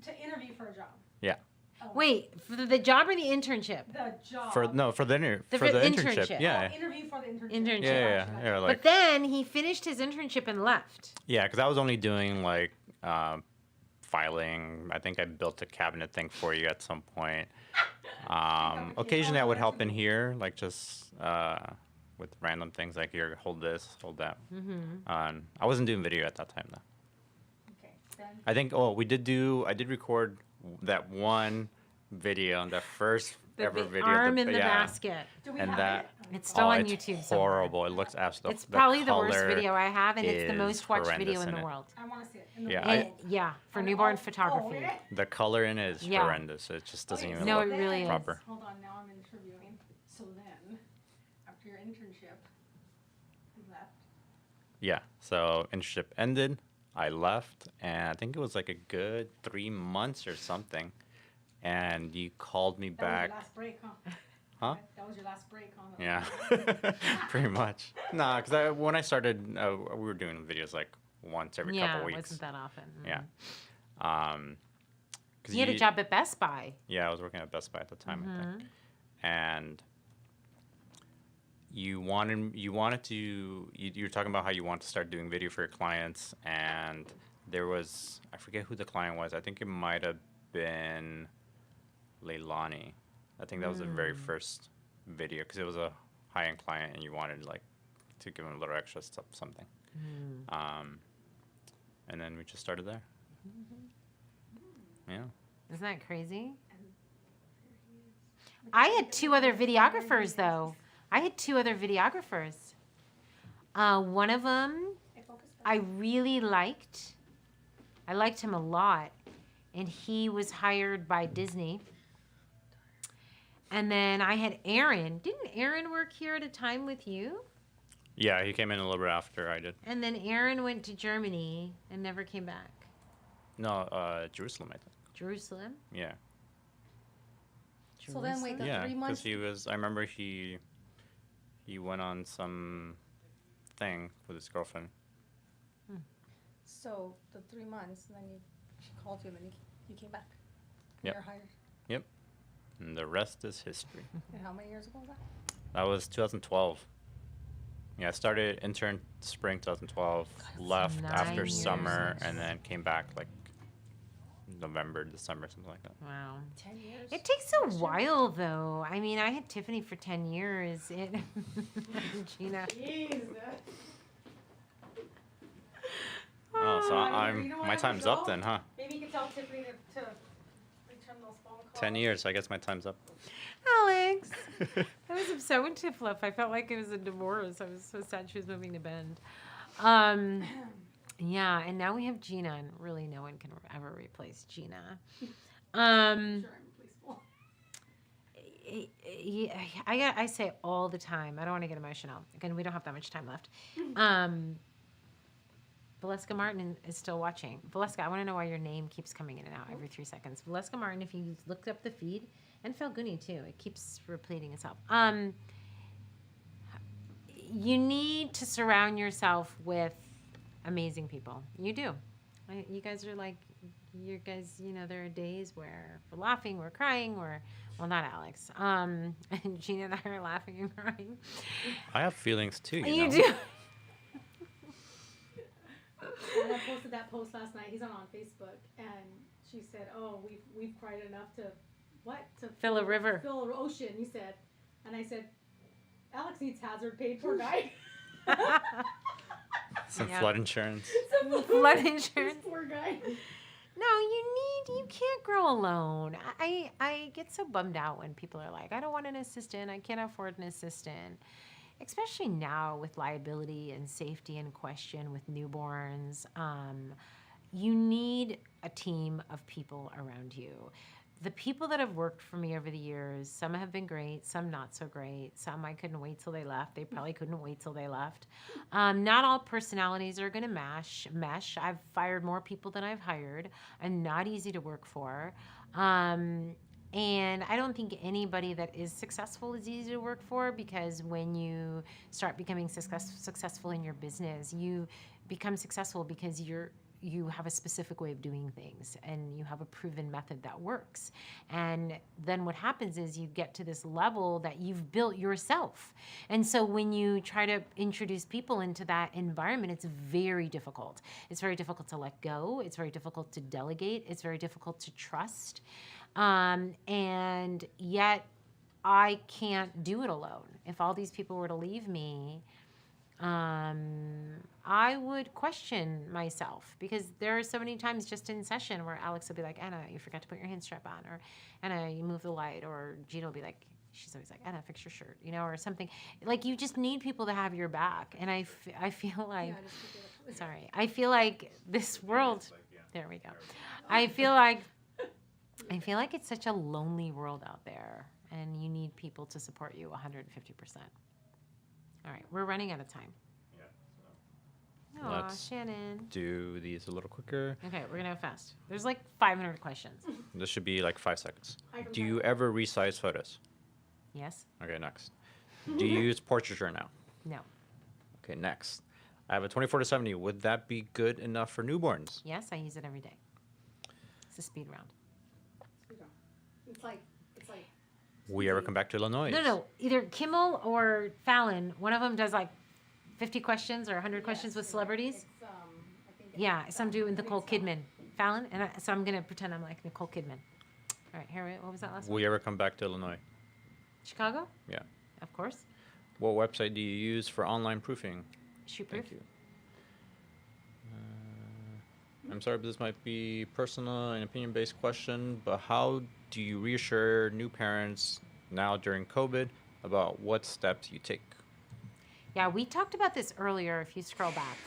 to interview for a job? Yeah. Oh. Wait, for the job or the internship? The job. For the internship. Yeah. Oh, interview for the internship. Internship. Yeah. Like But then he finished his internship and left. yeah, because I was only doing like filing. I think I built a cabinet thing for you at some point. Occasionally, I would help in here, like just with random things like here, hold this, hold that. Mm-hmm. I wasn't doing video at that time though. Okay. then? I think. I did record that one video, the first ever The video. arm in the basket. Do we and have that- it? It's still on it's YouTube somewhere. horrible. It looks absolutely. It's probably the worst video I have, and it's the is most watched video horrendous in in the it. world. I want to see it. In the Yeah, world. Yeah, for On newborn all- photography. okay. The color in it is Yeah. horrendous. It just doesn't Okay, even No, look it really is. proper. Hold on, now I'm interviewing. So then, after your internship, you left. Yeah. So internship ended. I left, and I think it was like a good 3 months or something. And you called me That back. was your last break, huh? Huh? That was your last break, huh? Yeah, pretty much. Nah, because when I started, we were doing videos like once every Yeah, couple it weeks. wasn't that often. Yeah. Mm. 'Cause You had a job at Best Buy. Yeah, I was working at Best Buy at the time, I think. And you were talking about how you want to start doing video for your clients, and there was, I forget who the client was. I think it might have been Leilani. I think that was the very first video because it was a high-end client, and you wanted like to give them a little extra stuff, something. And then we just started there. Yeah. Isn't that crazy? I had 2 other videographers, though. I had 2 other videographers. One of them Hey, focus back. I really liked. I liked him a lot. And he was hired by Disney. And then I had Aaron. Didn't Aaron work here at a time with you? Yeah, he came in a little bit after I did. And then Aaron went to Germany and never came back. No, Jerusalem, I think. Jerusalem? Yeah. So then wait, the Yeah, 3 because months. he was. I remember he went on some thing with his girlfriend. So the 3 months, and then she called you, and then you came back. Yep. You're hired. And the rest is history. And how many years ago was that? That was 2012. Yeah, I started intern spring 2012, left 9 after years. summer, and then came back like November, December, something like that. Wow. 10 years. It takes a while, though. I mean, I had Tiffany for 10 years. Gina. Jeez. Oh, so You know what, my I'm time's gonna up go. then, huh? Maybe you can tell Tiffany to return those phone calls. 10 years, I guess my time's up. Alex. I was so into Fluff. I felt like it was a divorce. I was so sad she was moving to Bend. Yeah, and now we have Gina, and really no one can ever replace Gina. Sure, I'm replaceable. I say all the time, I don't want to get emotional. Again, we don't have that much time left. Valeska Martin is still watching. Valeska, I want to know why your name keeps coming in and out every 3 seconds. Valeska Martin, if you looked up the feed, and Falguni too, it keeps repeating itself. You need to surround yourself with amazing people. You do. You guys are like, you guys, there are days where we're laughing, we're crying, well, not Alex. And Gina and I are laughing and crying. I have feelings too, you You know? do. And I posted that post last night. He's on Facebook, and she said, "Oh, we've cried enough to Fill a river." fill an ocean." You said, and I said, "Alex needs hazard pay, poor guy." Some Yeah. flood insurance. Flood insurance. Poor guy. No, you can't grow alone. I get so bummed out when people are like, I don't want an assistant, I can't afford an assistant. Especially now with liability and safety in question with newborns. You need a team of people around you. The people that have worked for me over the years, some have been great, some not so great. Some I couldn't wait till they left. They probably couldn't wait till they left. Not all personalities are going to mesh. I've fired more people than I've hired. I'm not easy to work for. And I don't think anybody that is successful is easy to work for, because when you start becoming successful in your business, you become successful because you have a specific way of doing things and you have a proven method that works. And then what happens is you get to this level that you've built yourself. And so when you try to introduce people into that environment, it's very difficult. It's very difficult to let go. It's very difficult to delegate. It's very difficult to trust. And yet I can't do it alone. If all these people were to leave me, I would question myself because there are so many times just in session where Alex will be like, Anna, you forgot to put your hand strap on, or Anna, you moved the light, or Gina will be like, she's always like, Anna, fix your shirt, you know, or something. Like, you just need people to have your back. And I feel like, Yeah, just keep it up. sorry, I feel like this world, It's like, yeah. there we go. I feel like it's such a lonely world out there, and you need people to support you 150%. All right, we're running out of time. Yeah, so. Aw, Let's Shannon. Do these a little quicker. Okay, we're gonna go fast. There's like 500 questions. This should be like 5 seconds. I can Do try. you ever resize photos? Yes? Okay, next. Do you use portraiture now? No. Okay, next. I have a 24-70. Would that be good enough for newborns? Yes, I use it every day. It's a speed round. It's like We ever come back to Illinois? No. Either Kimmel or Fallon, one of them does like 50 questions or 100 questions with celebrities. It's, I think Yeah, it's, some do with I think Nicole it's, Kidman. Fallon, and so I'm gonna pretend I'm like Nicole Kidman. All right, Harriet, what was that last Will one? you ever come back to Illinois? Chicago? Yeah. Of course. What website do you use for online proofing? Shoot proof. Thank you. I'm sorry, but this might be personal and opinion-based question, but how do you reassure new parents now during COVID about what steps you take? Yeah, we talked about this earlier if you scroll back.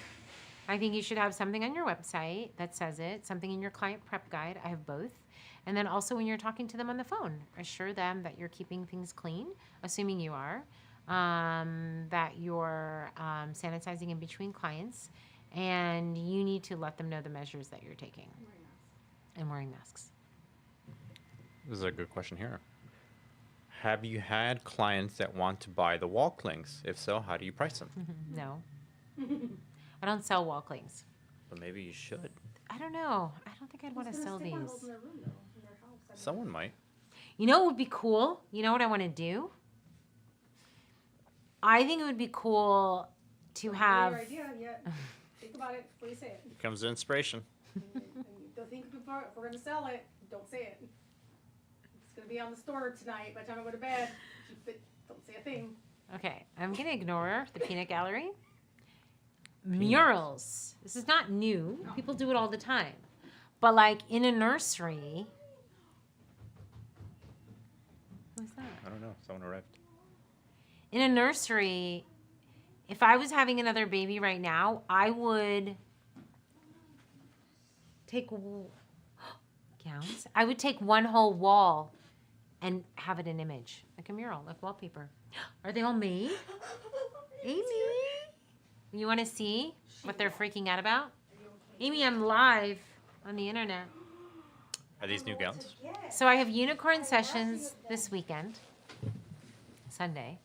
I think you should have something on your website that says it, something in your client prep guide. I have both. And then also when you're talking to them on the phone, assure them that you're keeping things clean, assuming you are, that you're sanitizing in between clients, and you need to let them know the measures that you're taking and wearing masks. This is a good question here. Have you had clients that want to buy the wall clings? If so, how do you price them? No. I don't sell wall clings. But maybe you should. I don't know. I don't think I'd want to Who's gonna sell stick one of these. those in their room, though, in their house? I mean, Someone might. You know what would be cool? You know what I want to do? I think it would be cool to have. Your idea yet? Think about it before you say it. Here comes the inspiration. And don't think before, if we're gonna sell it, don't say it. It's gonna be on the store tonight. By the time I go to bed, keep it. Don't say a thing. Okay, I'm gonna ignore the peanut gallery. Murals. This is not new. People do it all the time. But like in a nursery. Who's that? I don't know. Someone arrived. In a nursery, if I was having another baby right now, I would take gowns. I would take one whole wall and have it an image, like a mural, like wallpaper. Are they all made? Amy, you want to see what they're freaking out about? Amy, I'm live on the internet. Are these new gowns? So I have unicorn sessions this weekend, Sunday.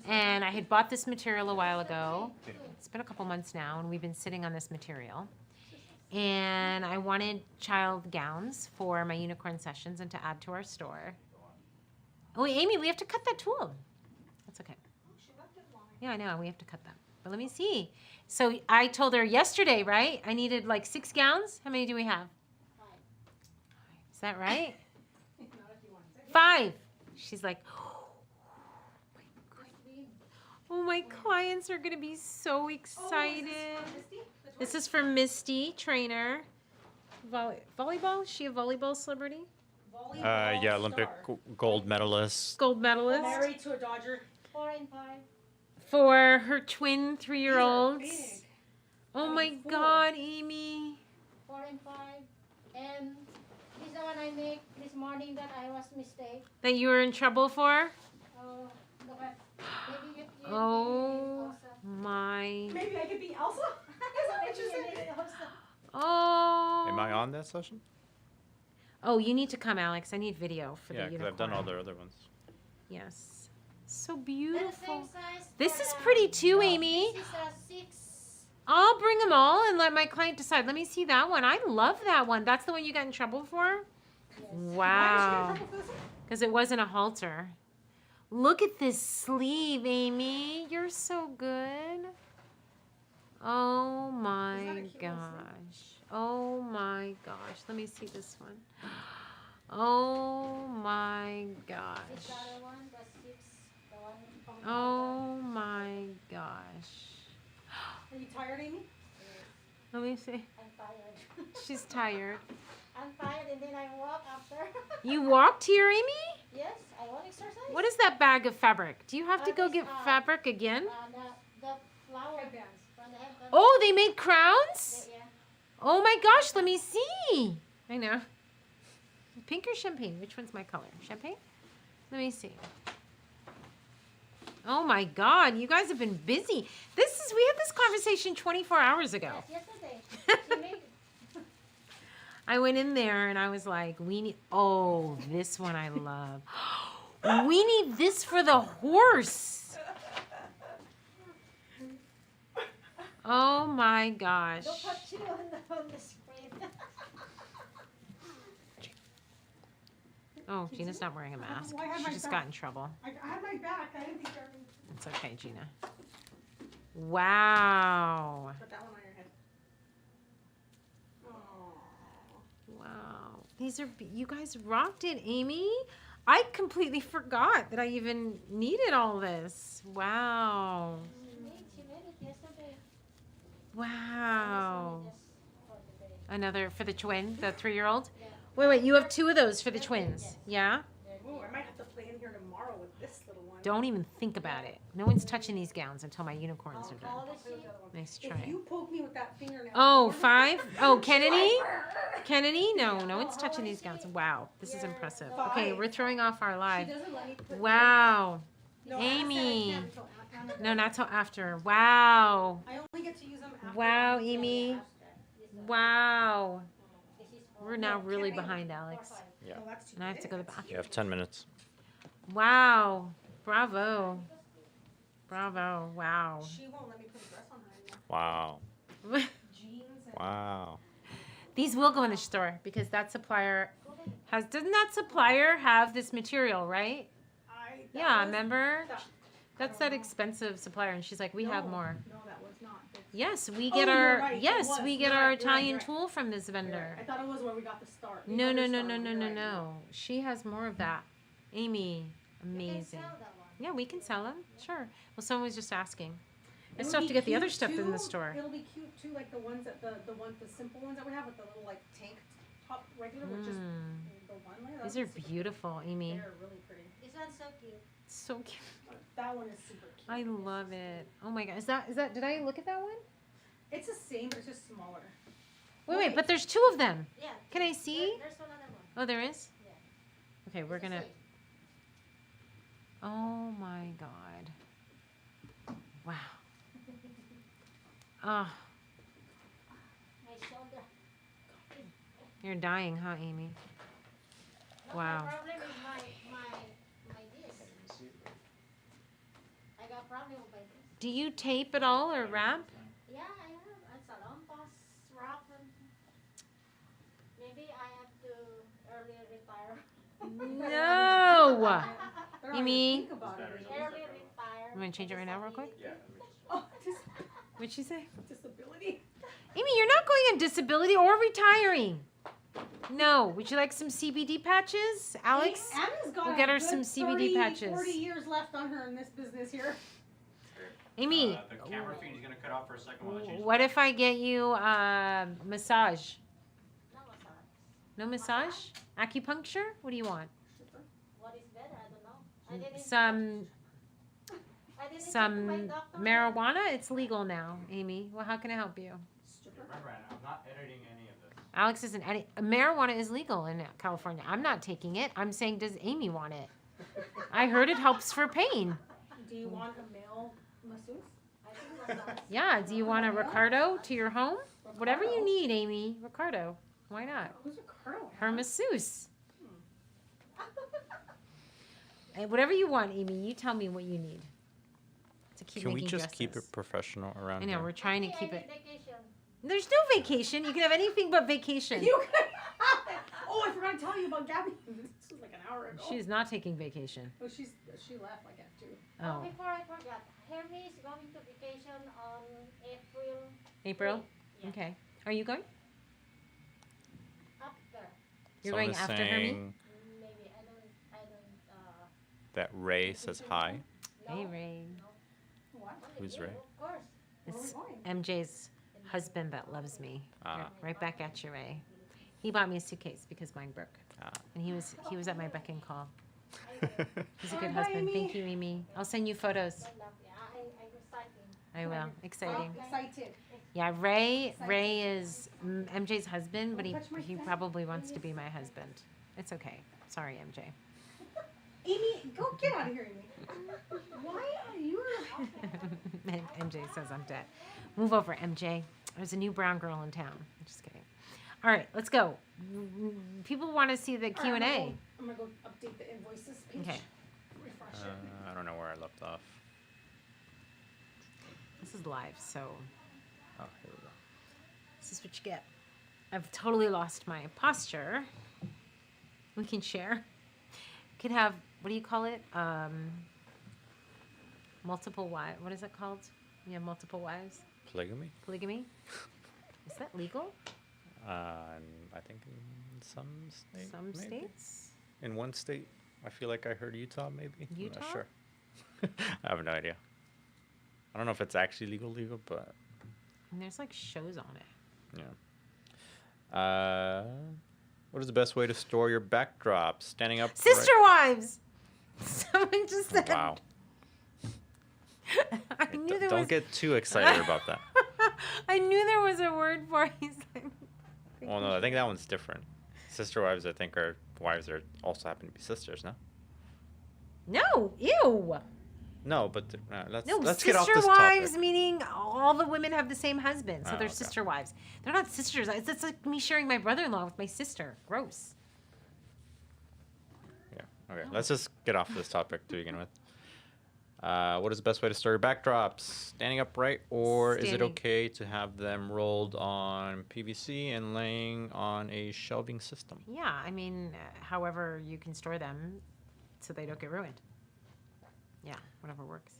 And I had bought this material a while ago. It's been a couple months now, and we've been sitting on this material. And I wanted child gowns for my unicorn sessions and to add to our store. Oh, wait, Amy, we have to cut that tulle. That's okay. Yeah, I know. We have to cut that. But let me see. So I told her yesterday, right? I needed like 6 gowns. How many do we have? 5. Is that right? Not if you want to say. 5. She's like, oh, my clients are going to be so excited. This is from Misty, trainer. Volleyball? Is she a volleyball celebrity? Yeah, Olympic gold medalist. Gold medalist. Married to a Dodger. 4 and 5. For her twin 3-year-olds. Big. Oh my Full. God, Amy. 4 and 5. And this is the one I make this morning that I was mistake. That you were in trouble for? Oh, look at. Maybe you Oh my. Maybe I could be Elsa. That's what you're saying. Oh. Am I on that session? Oh, you need to come, Alex. I need video for Yeah, the because unicorn. I've done all the other ones. Yes. So The beautiful. same size This for is the- pretty too, Amy. This is a 6. I'll bring them all and let my client decide. Let me see that one. I love that one. That's the one you got in trouble for? Wow. Because it wasn't a halter. Look at this sleeve, Amy. You're so good. Oh my gosh. Oh my gosh. Let me see this one. Oh my gosh. This other one, the 6. The one from Oh my gosh. Are you tired, Amy? Let me see. I'm tired. She's tired. I'm tired and then I walk after. You walked here, Amy? Yes, I want exercise. What is that bag of fabric? Do you have to go This, get fabric again? The flower Headbands. from the headband. Oh, they made crowns? Yeah. Oh my gosh, let me see. I know. Pink or champagne? Which one's my color? Champagne? Let me see. Oh my God, you guys have been busy. We had this conversation 24 hours ago. Yes, yesterday. She made I went in there and I was like, this one I love. We need this for the horse. Oh my gosh. Look at you on the screen. Oh, Gina's not wearing a mask. Why have She my just back? got in trouble. I had my back. I didn't think I would It's okay, Gina. Wow. put that one on your head. Aww. Wow. You guys rocked it, Amy. I completely forgot that I even needed all this. Wow. She made it yesterday. Wow. Just for the day. Another for the twin, the 3-year-old? Yeah. Wait, you have 2 of those for the twins. Yeah? Ooh, I might have to play in here tomorrow with this little one. Don't even think about it. No one's touching these gowns until my unicorns are How done. old is she? Nice If try. you poke me with that fingernail. Oh, I'm 5? Oh, Kennedy? like, Kennedy? No one's how touching old these is gowns. she? Wow, this is You're impressive. five. Okay, we're throwing off our She live. doesn't let me put Wow. No, Anna said I Amy. can't until Anna No, does. not till after. Wow. I only get to use them after. Wow, Amy. Wow. This is for We're now No, really can't behind, four, Alex. five. Yeah. No, that's too And I have to big. go to the That's bathroom. You have 10 minutes. Wow. Bravo. Bravo. Wow. She won't let me put a dress on her anymore. Wow. Jeans and Wow. These will go in the store because that supplier doesn't that supplier have this material, right? that Yeah, was- remember? that- That's that expensive supplier and she's like, we have No, more. No, that was not. Yes, we Oh, get you're our right, it yes, was. we get You're our right, Italian you're right. tool from this You're vendor. right. I thought it was where we got the start. the No, other no, no, star no, one. no, You're no, right. no. She has more of that. Amy, You can amazing. sell that one. Yeah, we can sell them. Sure. Well, someone was just asking. I It still would have to be get the other cute, stuff in the too. store. It'll be cute too, like the ones that the simple ones that we have with the little like tank top regular, which is Mm. the one layer. These that's are super beautiful, Amy. They're really pretty. This one's so cute. So cute. That one is super cute. I love it. Oh my god. Is that did I look at that one? It's the same, but it's just smaller. Wait, but there's 2 of them. Yeah. Can I see? There's another one. Oh, there is? Yeah. Okay, we're gonna Oh my god. Wow. Oh, My shoulder. you're dying, huh, Amy? No, Wow. My problem is my disc. I got problem with my disc. Do you tape it all or wrap? Yeah, I have. It's a long pass wrap. Maybe I have to early retire. No. They're You not mean- even think about it. Early retire. You wanna change it right now real quick? Yeah. Oh, What'd she say? disability. Amy, you're not going on disability or retiring. No. Would you like some CBD patches, Alex? Anna's got We'll a get her good some CBD 30, patches. 40 years left on her in this business here. Amy, The camera feed is gonna cut off for a second while I change. what if I get you massage? No massage. No massage? Acupuncture? What do you want? What is better? I don't know. I didn't. Some I didn't some talk to my doctor. marijuana? It's legal now, Amy. Well, how can I help you? Remember, I'm not editing any of this. Alex isn't any marijuana is legal in California. I'm not taking it. I'm saying, does Amy want it? I heard it helps for pain. Do you want a male masseuse? I think massage. Yeah. Do you want a Ricardo to your home? Whatever you Ricardo? need, Amy. Ricardo. Why not? Who's Ricardo? Her masseuse. And whatever you want, Amy. You tell me what you need to keep Can we making just keep dresses. it professional around I know here? we're trying to Maybe keep I it. need vacation. There's no vacation. You can have anything but vacation. You can have it. Oh, I forgot to tell you about Gabby. This was like an hour ago. She's not taking vacation. Oh, she left like at 2. Oh, Before I forgot, Hermes is going to vacation on April April. Yeah. Okay. Are you going? after. You're Someone going is after Hermie? saying Maybe I don't. that Ray says hi. No, Hey, Ray. no. What? Only Who's you, Ray? Of course. Is It's where are we going? MJ's husband that loves me. Ah. Right back at you, Ray. He bought me a suitcase because mine broke. Ah. And he was at my beck and call. He's a All good right, bye, husband. Amy. Thank you, Amy. I'll send you photos. I love you. I'm excited. I will. Exciting. Excited. Yeah, Ray is MJ's husband, but Don't touch my he phone. probably wants to be my husband. It's okay. Sorry, MJ. Amy, go get out of here, Amy. Why are you? MJ says I'm dead. Move over, MJ. There's a new brown girl in town. I'm just kidding. All right, let's go. People want to see the All right, Q&A. I'm gonna go update the invoices page. Okay. Refresh it. I don't know where I left off. This is live, so Oh, here we go. this is what you get. I've totally lost my posture. We can share. Could have, what do you call it? Multiple wives. What is it called? You have multiple wives? Polygamy? Polygamy? Is that legal? I think in some states. Some states? In one state, I feel like I heard Utah, maybe. I'm Utah? not sure. I have no idea. I don't know if it's actually legal, but And there's like shows on it. yeah. What is the best way to store your backdrops? Standing up. Sister wives! Someone just said. Wow. I knew there Don't was. get too excited about that. I knew there was a word for it. He's like, Well, no, I think that one's different. Sister wives, I think, are wives that also happen to be sisters, no? no, ew. No, but let's No, get sister off this wives topic. meaning all the women have the same husband, so Oh, they're okay. sister wives. They're not sisters. It's like me sharing my brother-in-law with my sister. Gross. Yeah. Okay. Let's just get off this topic to begin with. What is the best way to store your backdrops? Standing upright, or is it Standing. okay to have them rolled on PVC and laying on a shelving system? Yeah, I mean, however you can store them so they don't get ruined. Yeah, whatever works.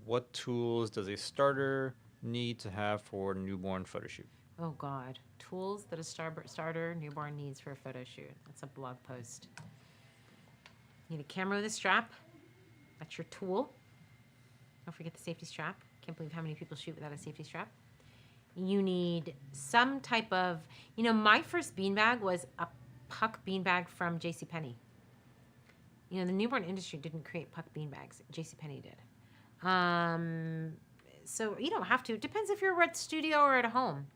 What tools does a starter need to have for a newborn photo shoot? Oh God, tools that a starter newborn needs for a photo shoot. That's a blog post. You need a camera with a strap. That's your tool. Don't forget the safety strap. Can't believe how many people shoot without a safety strap. You need some type of, my first beanbag was a puck beanbag from JCPenney. The newborn industry didn't create puck beanbags. JCPenney did. So you don't have to. It depends if you're at studio or at home.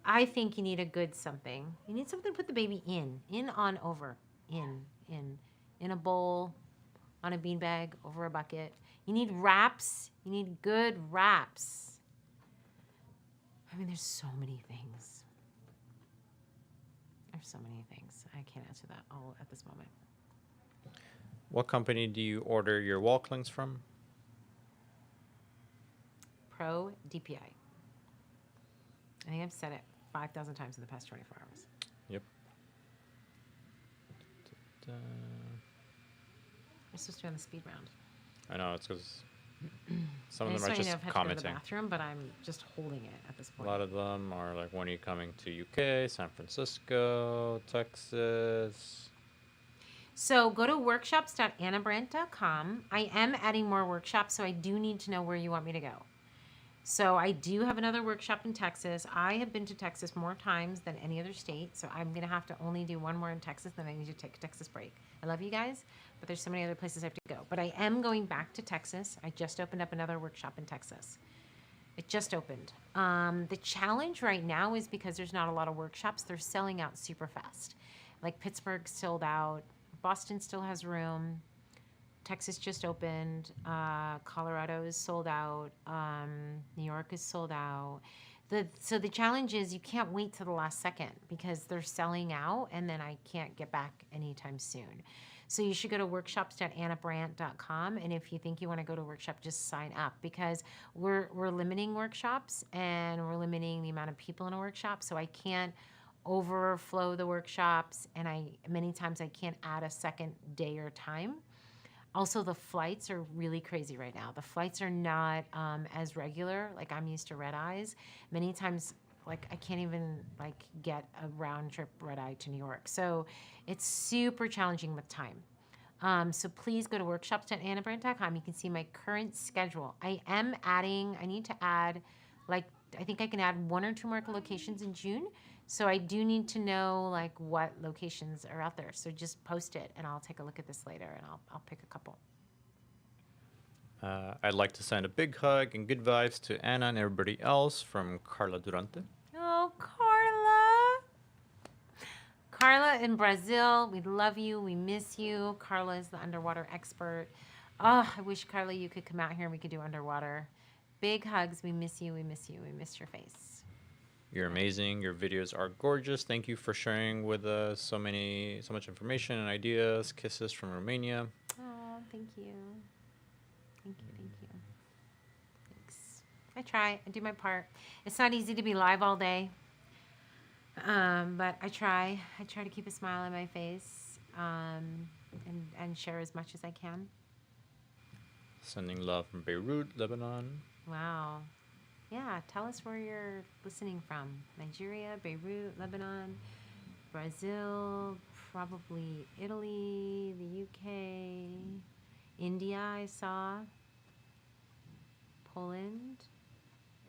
I think you need a good something. You need something to put the baby in, on, over, in a bowl, on a beanbag, over a bucket. You need wraps. You need good wraps. I mean, there's so many things. There's so many things. I can't answer that all at this moment. What company do you order your wall clings from? Pro DPI. I think I've said it 5,000 times in the past 24 hours. Yep. We're supposed to be on the speed round. I know, it's because some I of them are just just know I've had to go to the commenting. bathroom, but I'm just holding it at this A point. lot of them are like, when are you coming to UK, San Francisco, Texas? So go to workshops.annabrandt.com. I am adding more workshops, so I do need to know where you want me to go. So I do have another workshop in Texas. I have been to Texas more times than any other state, so I'm going to have to only do one more in Texas, then I need to take a Texas break. I love you guys, but there's so many other places I have to go. But I am going back to Texas. I just opened up another workshop in Texas. It just opened. The challenge right now is because there's not a lot of workshops, they're selling out super fast. Like Pittsburgh sold out. Boston still has room. Texas just opened. Colorado is sold out. New York is sold out. So the challenge is you can't wait till the last second because they're selling out and then I can't get back anytime soon. So you should go to workshops.annabrandt.com, and if you think you want to go to a workshop, just sign up because we're limiting workshops and we're limiting the amount of people in a workshop. So I can't overflow the workshops, and many times I can't add a second day or time. Also, the flights are really crazy right now. The flights are not as regular. Like I'm used to red eyes. Many times, like I can't even get a round trip red eye to New York. So it's super challenging with time. So please go to workshops.annabrandt.com. You can see my current schedule. I need to add, like, I think I can add 1 or 2 more locations in June. So I do need to know, like, what locations are out there. So just post it, and I'll take a look at this later, and I'll pick a couple. I'd like to send a big hug and good vibes to Anna and everybody else from Carla Durante. Oh, Carla. Carla in Brazil, we love you. We miss you. Carla is the underwater expert. Oh, I wish, Carla, you could come out here and we could do underwater. Big hugs. We miss you. We miss you. We miss your face. You're amazing. Your videos are gorgeous. Thank you for sharing with us so much information and ideas. Kisses from Romania. Oh, thank you. Thank you. Thank you. Thanks. I try. I do my part. It's not easy to be live all day. But I try. I try to keep a smile on my face and share as much as I can. Sending love from Beirut, Lebanon. Wow. Yeah, tell us where you're listening from. Nigeria, Beirut, Lebanon, Brazil, probably Italy, the UK, India I saw, Poland.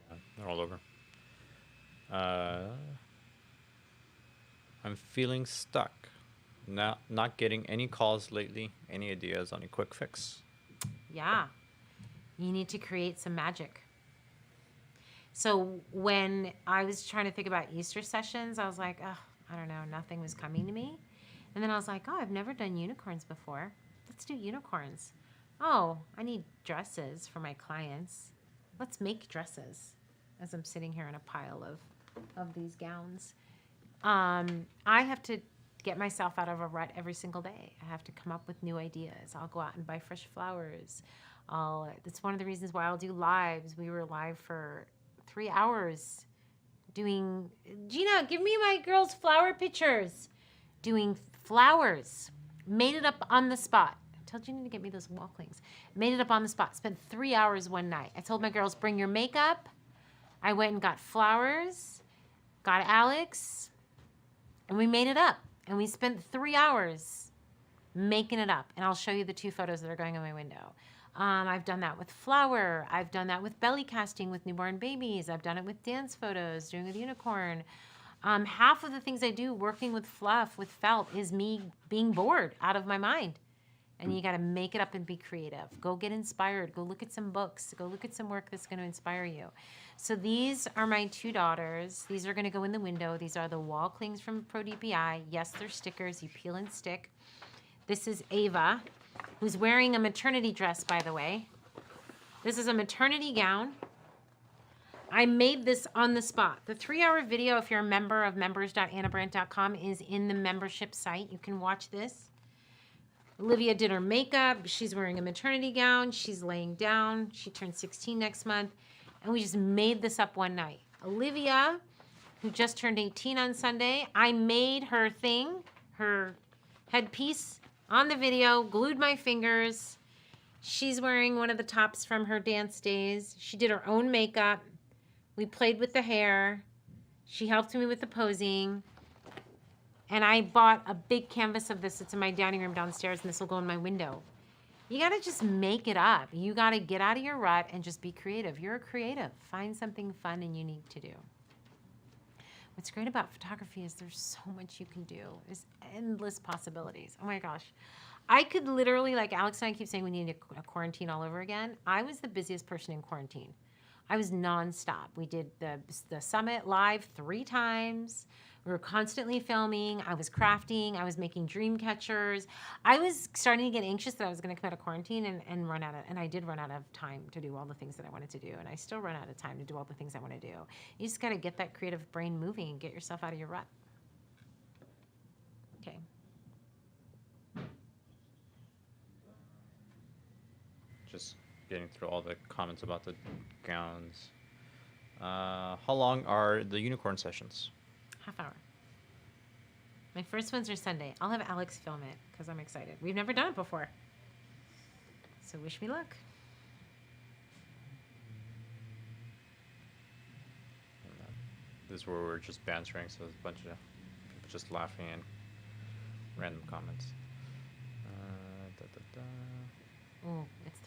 Yeah, they're all over. I'm feeling stuck. Not getting any calls lately. Any ideas on a quick fix? Yeah. You need to create some magic. So when I was trying to think about Easter sessions, I was like, oh, I don't know, nothing was coming to me. And then I was like, oh, I've never done unicorns before. Let's do unicorns. Oh, I need dresses for my clients. Let's make dresses. As I'm sitting here in a pile of these gowns. I have to get myself out of a rut every single day. I have to come up with new ideas. I'll go out and buy fresh flowers. That's one of the reasons why I'll do lives. We were live for 3 hours doing, Gina, give me my girls' flower pictures. Doing flowers. Made it up on the spot. I told Gina to get me those walklings. Made it up on the spot. Spent 3 hours one night. I told my girls, bring your makeup. I went and got flowers, got Alex, and we made it up. And we spent 3 hours making it up. And I'll show you the 2 photos that are going on my window. I've done that with flour. I've done that with belly casting with newborn babies. I've done it with dance photos, doing with unicorn. Half of the things I do working with fluff, with felt, is me being bored out of my mind. And you got to make it up and be creative. Go get inspired. Go look at some books. Go look at some work that's going to inspire you. So these are my 2 daughters. These are going to go in the window. These are the wall clings from Pro DPI. Yes, they're stickers. You peel and stick. This is Ava, who's wearing a maternity dress, by the way. This is a maternity gown. I made this on the spot. The 3-hour video, if you're a member of members.annabrandt.com, is in the membership site. You can watch this. Olivia did her makeup. She's wearing a maternity gown. She's laying down. She turns 16 next month. And we just made this up one night. Olivia, who just turned 18 on Sunday, I made her thing, her headpiece on the video, glued my fingers. She's wearing one of the tops from her dance days. She did her own makeup. We played with the hair. She helped me with the posing. And I bought a big canvas of this. It's in my dining room downstairs, and this will go in my window. You got to just make it up. You got to get out of your rut and just be creative. You're a creative. Find something fun and unique to do. What's great about photography is there's so much you can do. There's endless possibilities. Oh my gosh. I could literally, like Alex and I keep saying we need a quarantine all over again. I was the busiest person in quarantine. I was nonstop. We did the summit live 3 times. We were constantly filming. I was crafting. I was making dream catchers. I was starting to get anxious that I was going to come out of quarantine and run out of, and I did run out of time to do all the things that I wanted to do. And I still run out of time to do all the things I want to do. You just got to get that creative brain moving and get yourself out of your rut. Okay. Just getting through all the comments about the gowns. How long are the unicorn sessions? Half hour. My first ones are Sunday. I'll have Alex film it because I'm excited. We've never done it before. So wish me luck. This is where we're just bantering, so there's a bunch of people just laughing and random comments.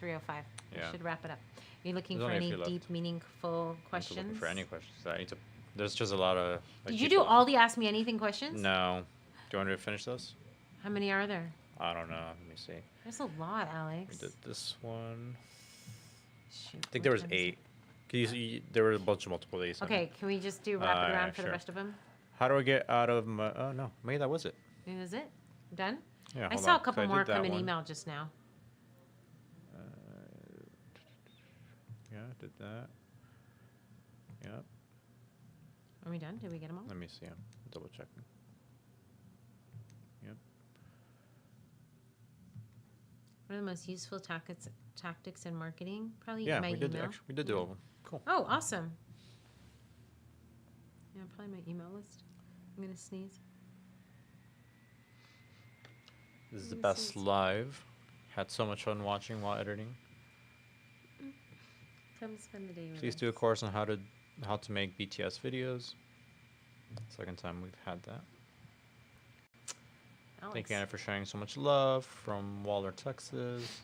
3:05. Yeah. We should wrap it up. Are you looking There's for only a any few left. deep, meaningful I'm just questions? looking for any questions. I need to. There's just a lot of. Like, Did you do people- all the Ask Me Anything questions? No. Do you want me to finish those? How many are there? I don't know. Let me see. There's a lot, We Alex. did this one. Shoot, I think there which was one is it? 8. There were a bunch of multiple days. Okay, can we just do rapid round for the sure. rest of them? How do I get out of my? Oh no, maybe that was it. Is it done? Yeah. I hold saw on, a couple 'cause I more did that come in one. email just now. Yeah, did that. Yep. Are we done? Did we get them all? Let me see. I'm double checking. Yep. What are the most useful tactics in marketing? Probably Yeah, my we did. email. Actually, we did do all of them. Cool. Oh, awesome. Yeah, probably my email list. I'm gonna sneeze. This is the This best is- live. Had so much fun watching while editing. Come spend the day with Please us. do a course on how to make BTS videos. Second time we've had that. Thank Alex. you, Anna, for sharing so much love from Waller, Texas.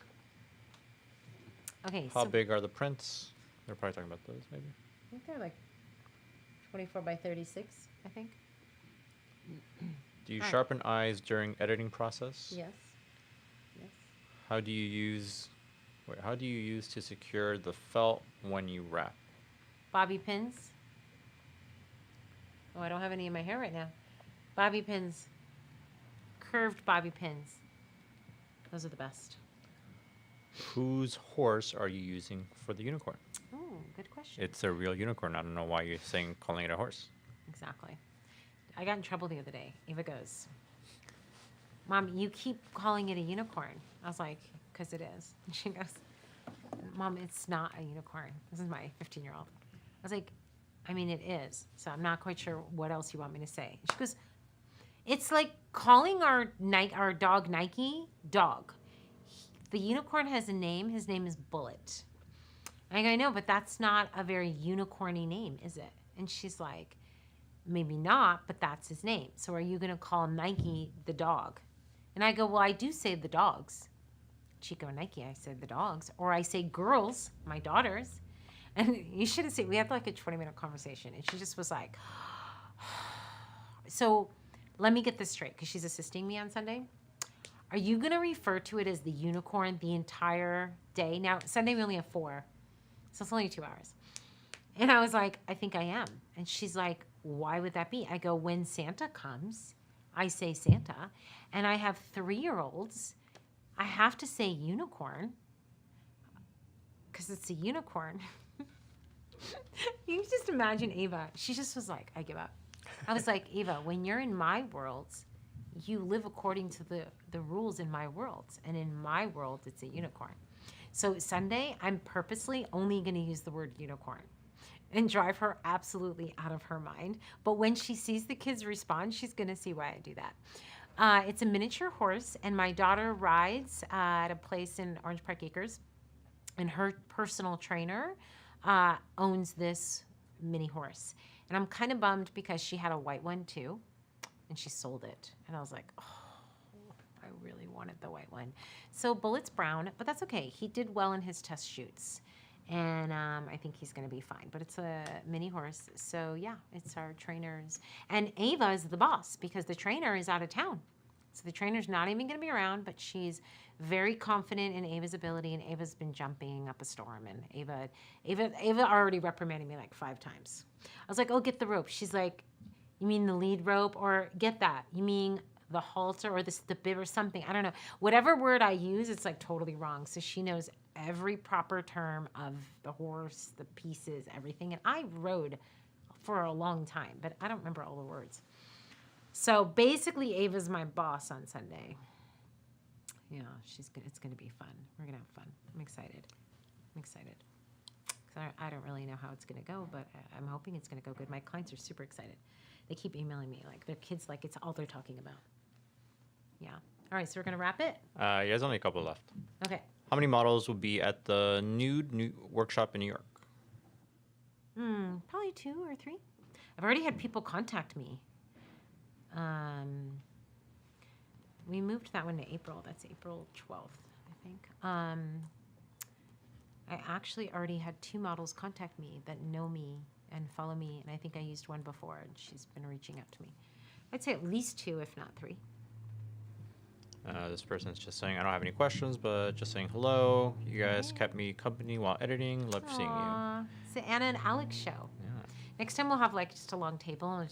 Okay, How so big are the prints? They're probably talking about those, maybe. I think they're like 24 by 36, I think. Do you Alright. sharpen eyes during editing process? Yes. Yes. How do you use to secure the felt when you wrap? Bobby pins. Oh, I don't have any in my hair right now. Bobby pins. Curved bobby pins. Those are the best. Whose horse are you using for the unicorn? Oh, good question. It's a real unicorn. I don't know why you're calling it a horse. Exactly. I got in trouble the other day. Ava goes, Mom, you keep calling it a unicorn. I was like, because it is. And she goes, Mom, it's not a unicorn. This is my 15-year-old. I was like, I mean, it is. So I'm not quite sure what else you want me to say. And she goes, it's like calling our dog Nike, dog. The unicorn has a name. His name is Bullet. And I go, I know, but that's not a very unicorny name, is it? And she's like, maybe not, but that's his name. So are you going to call Nike the dog? And I go, well, I do say the dogs. Chico and Nike, I said the dogs. Or I say girls, my daughters. And you should have seen, we had like a 20-minute conversation. And she just was like, so let me get this straight, because she's assisting me on Sunday. Are you going to refer to it as the unicorn the entire day? Now, Sunday we only have 4. So it's only 2 hours. And I was like, I think I am. And she's like, why would that be? I go, when Santa comes, I say Santa. And I have 3-year-olds. I have to say unicorn because it's a unicorn. You can just imagine Ava. She just was like, I give up. I was like, Ava, when you're in my worlds, you live according to the rules in my worlds. And in my world, it's a unicorn. So Sunday, I'm purposely only going to use the word unicorn and drive her absolutely out of her mind. But when she sees the kids respond, she's going to see why I do that. It's a miniature horse, and my daughter rides at a place in Orange Park Acres, and her personal trainer owns this mini horse. And I'm kind of bummed because she had a white one too, and she sold it. And I was like, oh, I really wanted the white one. So Bullet's brown, but that's okay. He did well in his test shoots. And I think he's going to be fine. But it's a mini horse. So, yeah, it's our trainers. And Ava is the boss because the trainer is out of town. So the trainer's not even going to be around, but she's very confident in Ava's ability. And Ava's been jumping up a storm. And Ava already reprimanded me like 5 times. I was like, oh, get the rope. She's like, you mean the lead rope? Or get that. You mean the halter or the bib or something? I don't know. Whatever word I use, it's like totally wrong. So she knows every proper term of the horse, the pieces, everything. And I rode for a long time, but I don't remember all the words. So basically, Ava's my boss on Sunday. Yeah, she's good. It's going to be fun. We're going to have fun. I'm excited. Because I don't really know how it's going to go, but I'm hoping it's going to go good. My clients are super excited. They keep emailing me. Like, their kids, like, it's all they're talking about. Yeah. All right, so we're going to wrap it? Yeah, there's only a couple left. Okay. How many models will be at the nude workshop in New York? Probably 2 or 3. I've already had people contact me. We moved that one to April. That's April 12th, I think. I actually already had 2 models contact me that know me and follow me, and I think I used one before, and she's been reaching out to me. I'd say at least 2, if not 3. This person's just saying, I don't have any questions, but just saying hello. You guys Hey. kept me company while editing. Love seeing you. Aw, it's the Anna and Alex show. Yeah. Next time we'll have like just a long table and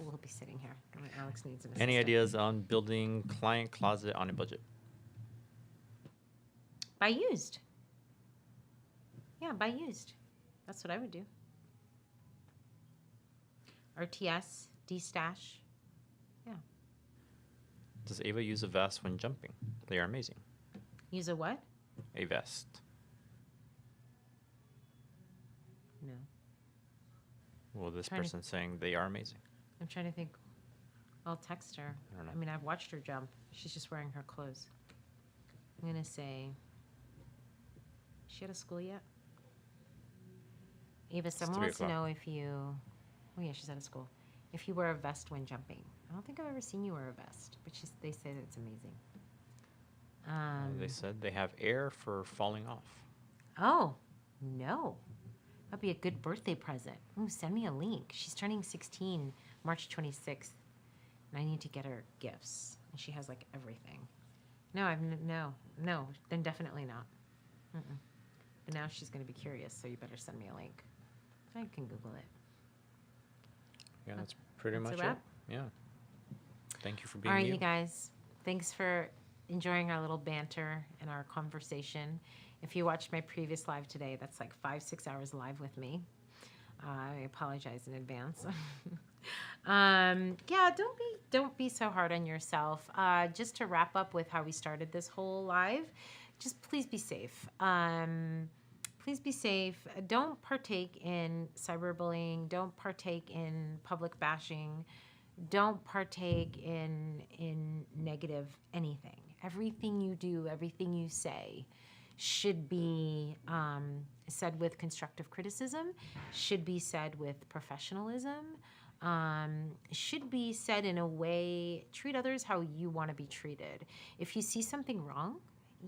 we'll be sitting here. And Alex needs an Any assistant. ideas on building client closet on a budget? Buy used. Yeah, buy used. That's what I would do. RTS, D-stash. Yeah. Does Ava use a vest when jumping? They are amazing. Use a what? A vest. No. Well, this Trying to- person's saying they are amazing. I'm trying to think. I'll text her. I don't know. I mean, I've watched her jump. She's just wearing her clothes. I'm going to say, is she out of school yet? Ava, someone 3 wants to o'clock. know if you, oh yeah, she's out of school. If you wear a vest when jumping. I don't think I've ever seen you wear a vest, but they say that it's amazing. They said they have air for falling off. Oh, no. That'd be a good birthday present. Ooh, send me a link. She's turning 16 March 26th, and I need to get her gifts. And she has like everything. No, no, then definitely not. Mm-mm. But now she's going to be curious, so you better send me a link. I can Google it. Yeah, that's pretty That's a much it. wrap? Yeah. Thank you for being All right, you. you guys. Thanks for enjoying our little banter and our conversation. If you watched my previous live today, that's like 5-6 hours live with me. I apologize in advance. Yeah, don't be so hard on yourself. Just to wrap up with how we started this whole live, just please be safe. Please be safe. Don't partake in cyberbullying. Don't partake in public bashing. Don't partake in negative anything. Everything you do, everything you say should be said with constructive criticism, should be said with professionalism, should be said in a way, treat others how you want to be treated. If you see something wrong,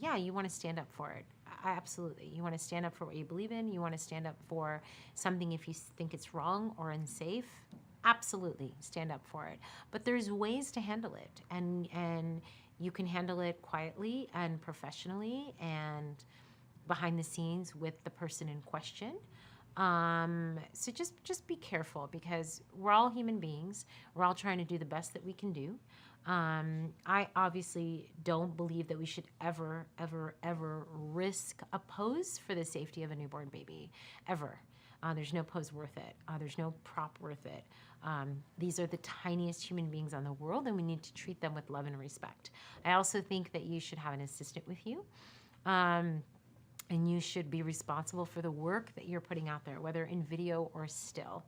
yeah, you want to stand up for it. Absolutely. You want to stand up for what you believe in. You want to stand up for something if you think it's wrong or unsafe. Absolutely, stand up for it. But there's ways to handle it, and you can handle it quietly and professionally and behind the scenes with the person in question. So just be careful, because we're all human beings. We're all trying to do the best that we can do. I obviously don't believe that we should ever, ever, ever risk a pose for the safety of a newborn baby, ever. There's no pose worth it. There's no prop worth it. These are the tiniest human beings on the world, and we need to treat them with love and respect. I also think that you should have an assistant with you. And you should be responsible for the work that you're putting out there, whether in video or still.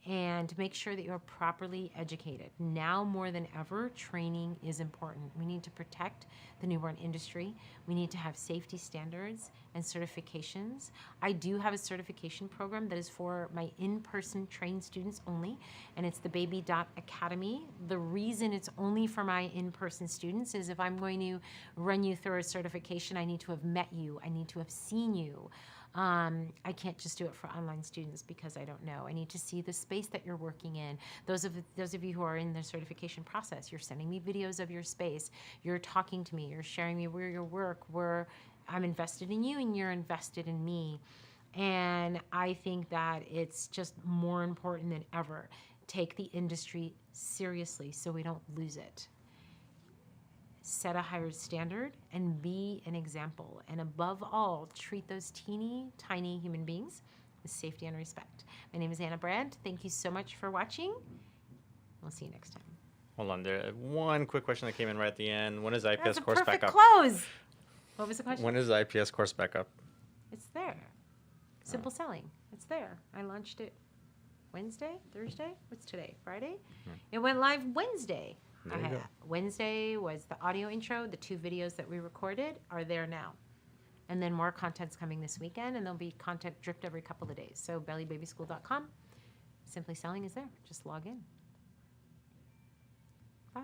And make sure that you're properly educated. Now more than ever, training is important. We need to protect the newborn industry. We need to have safety standards and certifications. I do have a certification program that is for my in-person trained students only, and it's the baby.academy. The reason it's only for my in-person students is if I'm going to run you through a certification, I need to have met you. I need to have seen you. I can't just do it for online students because I don't know. I need to see the space that you're working in. Those of you who are in the certification process, you're sending me videos of your space. You're talking to me. You're sharing me where your work. I'm invested in you and you're invested in me. And I think that it's just more important than ever. Take the industry seriously so we don't lose it. Set a higher standard and be an example. And above all, treat those teeny tiny human beings with safety and respect. My name is Anna Brandt. Thank you so much for watching. We'll see you next time. Hold on, there one quick question that came in right at the end. When is the IPS That's a course back perfect up? close. What was the question? When is the IPS course back up? It's there. Simple selling. It's there. I launched it Wednesday, Thursday. What's today? Friday? It went live Wednesday. There you go. Wednesday was the audio intro. The 2 videos that we recorded are there now. And then more content's coming this weekend, and there'll be content dripped every couple of days. So bellybabyschool.com. Simply Selling is there. Just log in. Bye.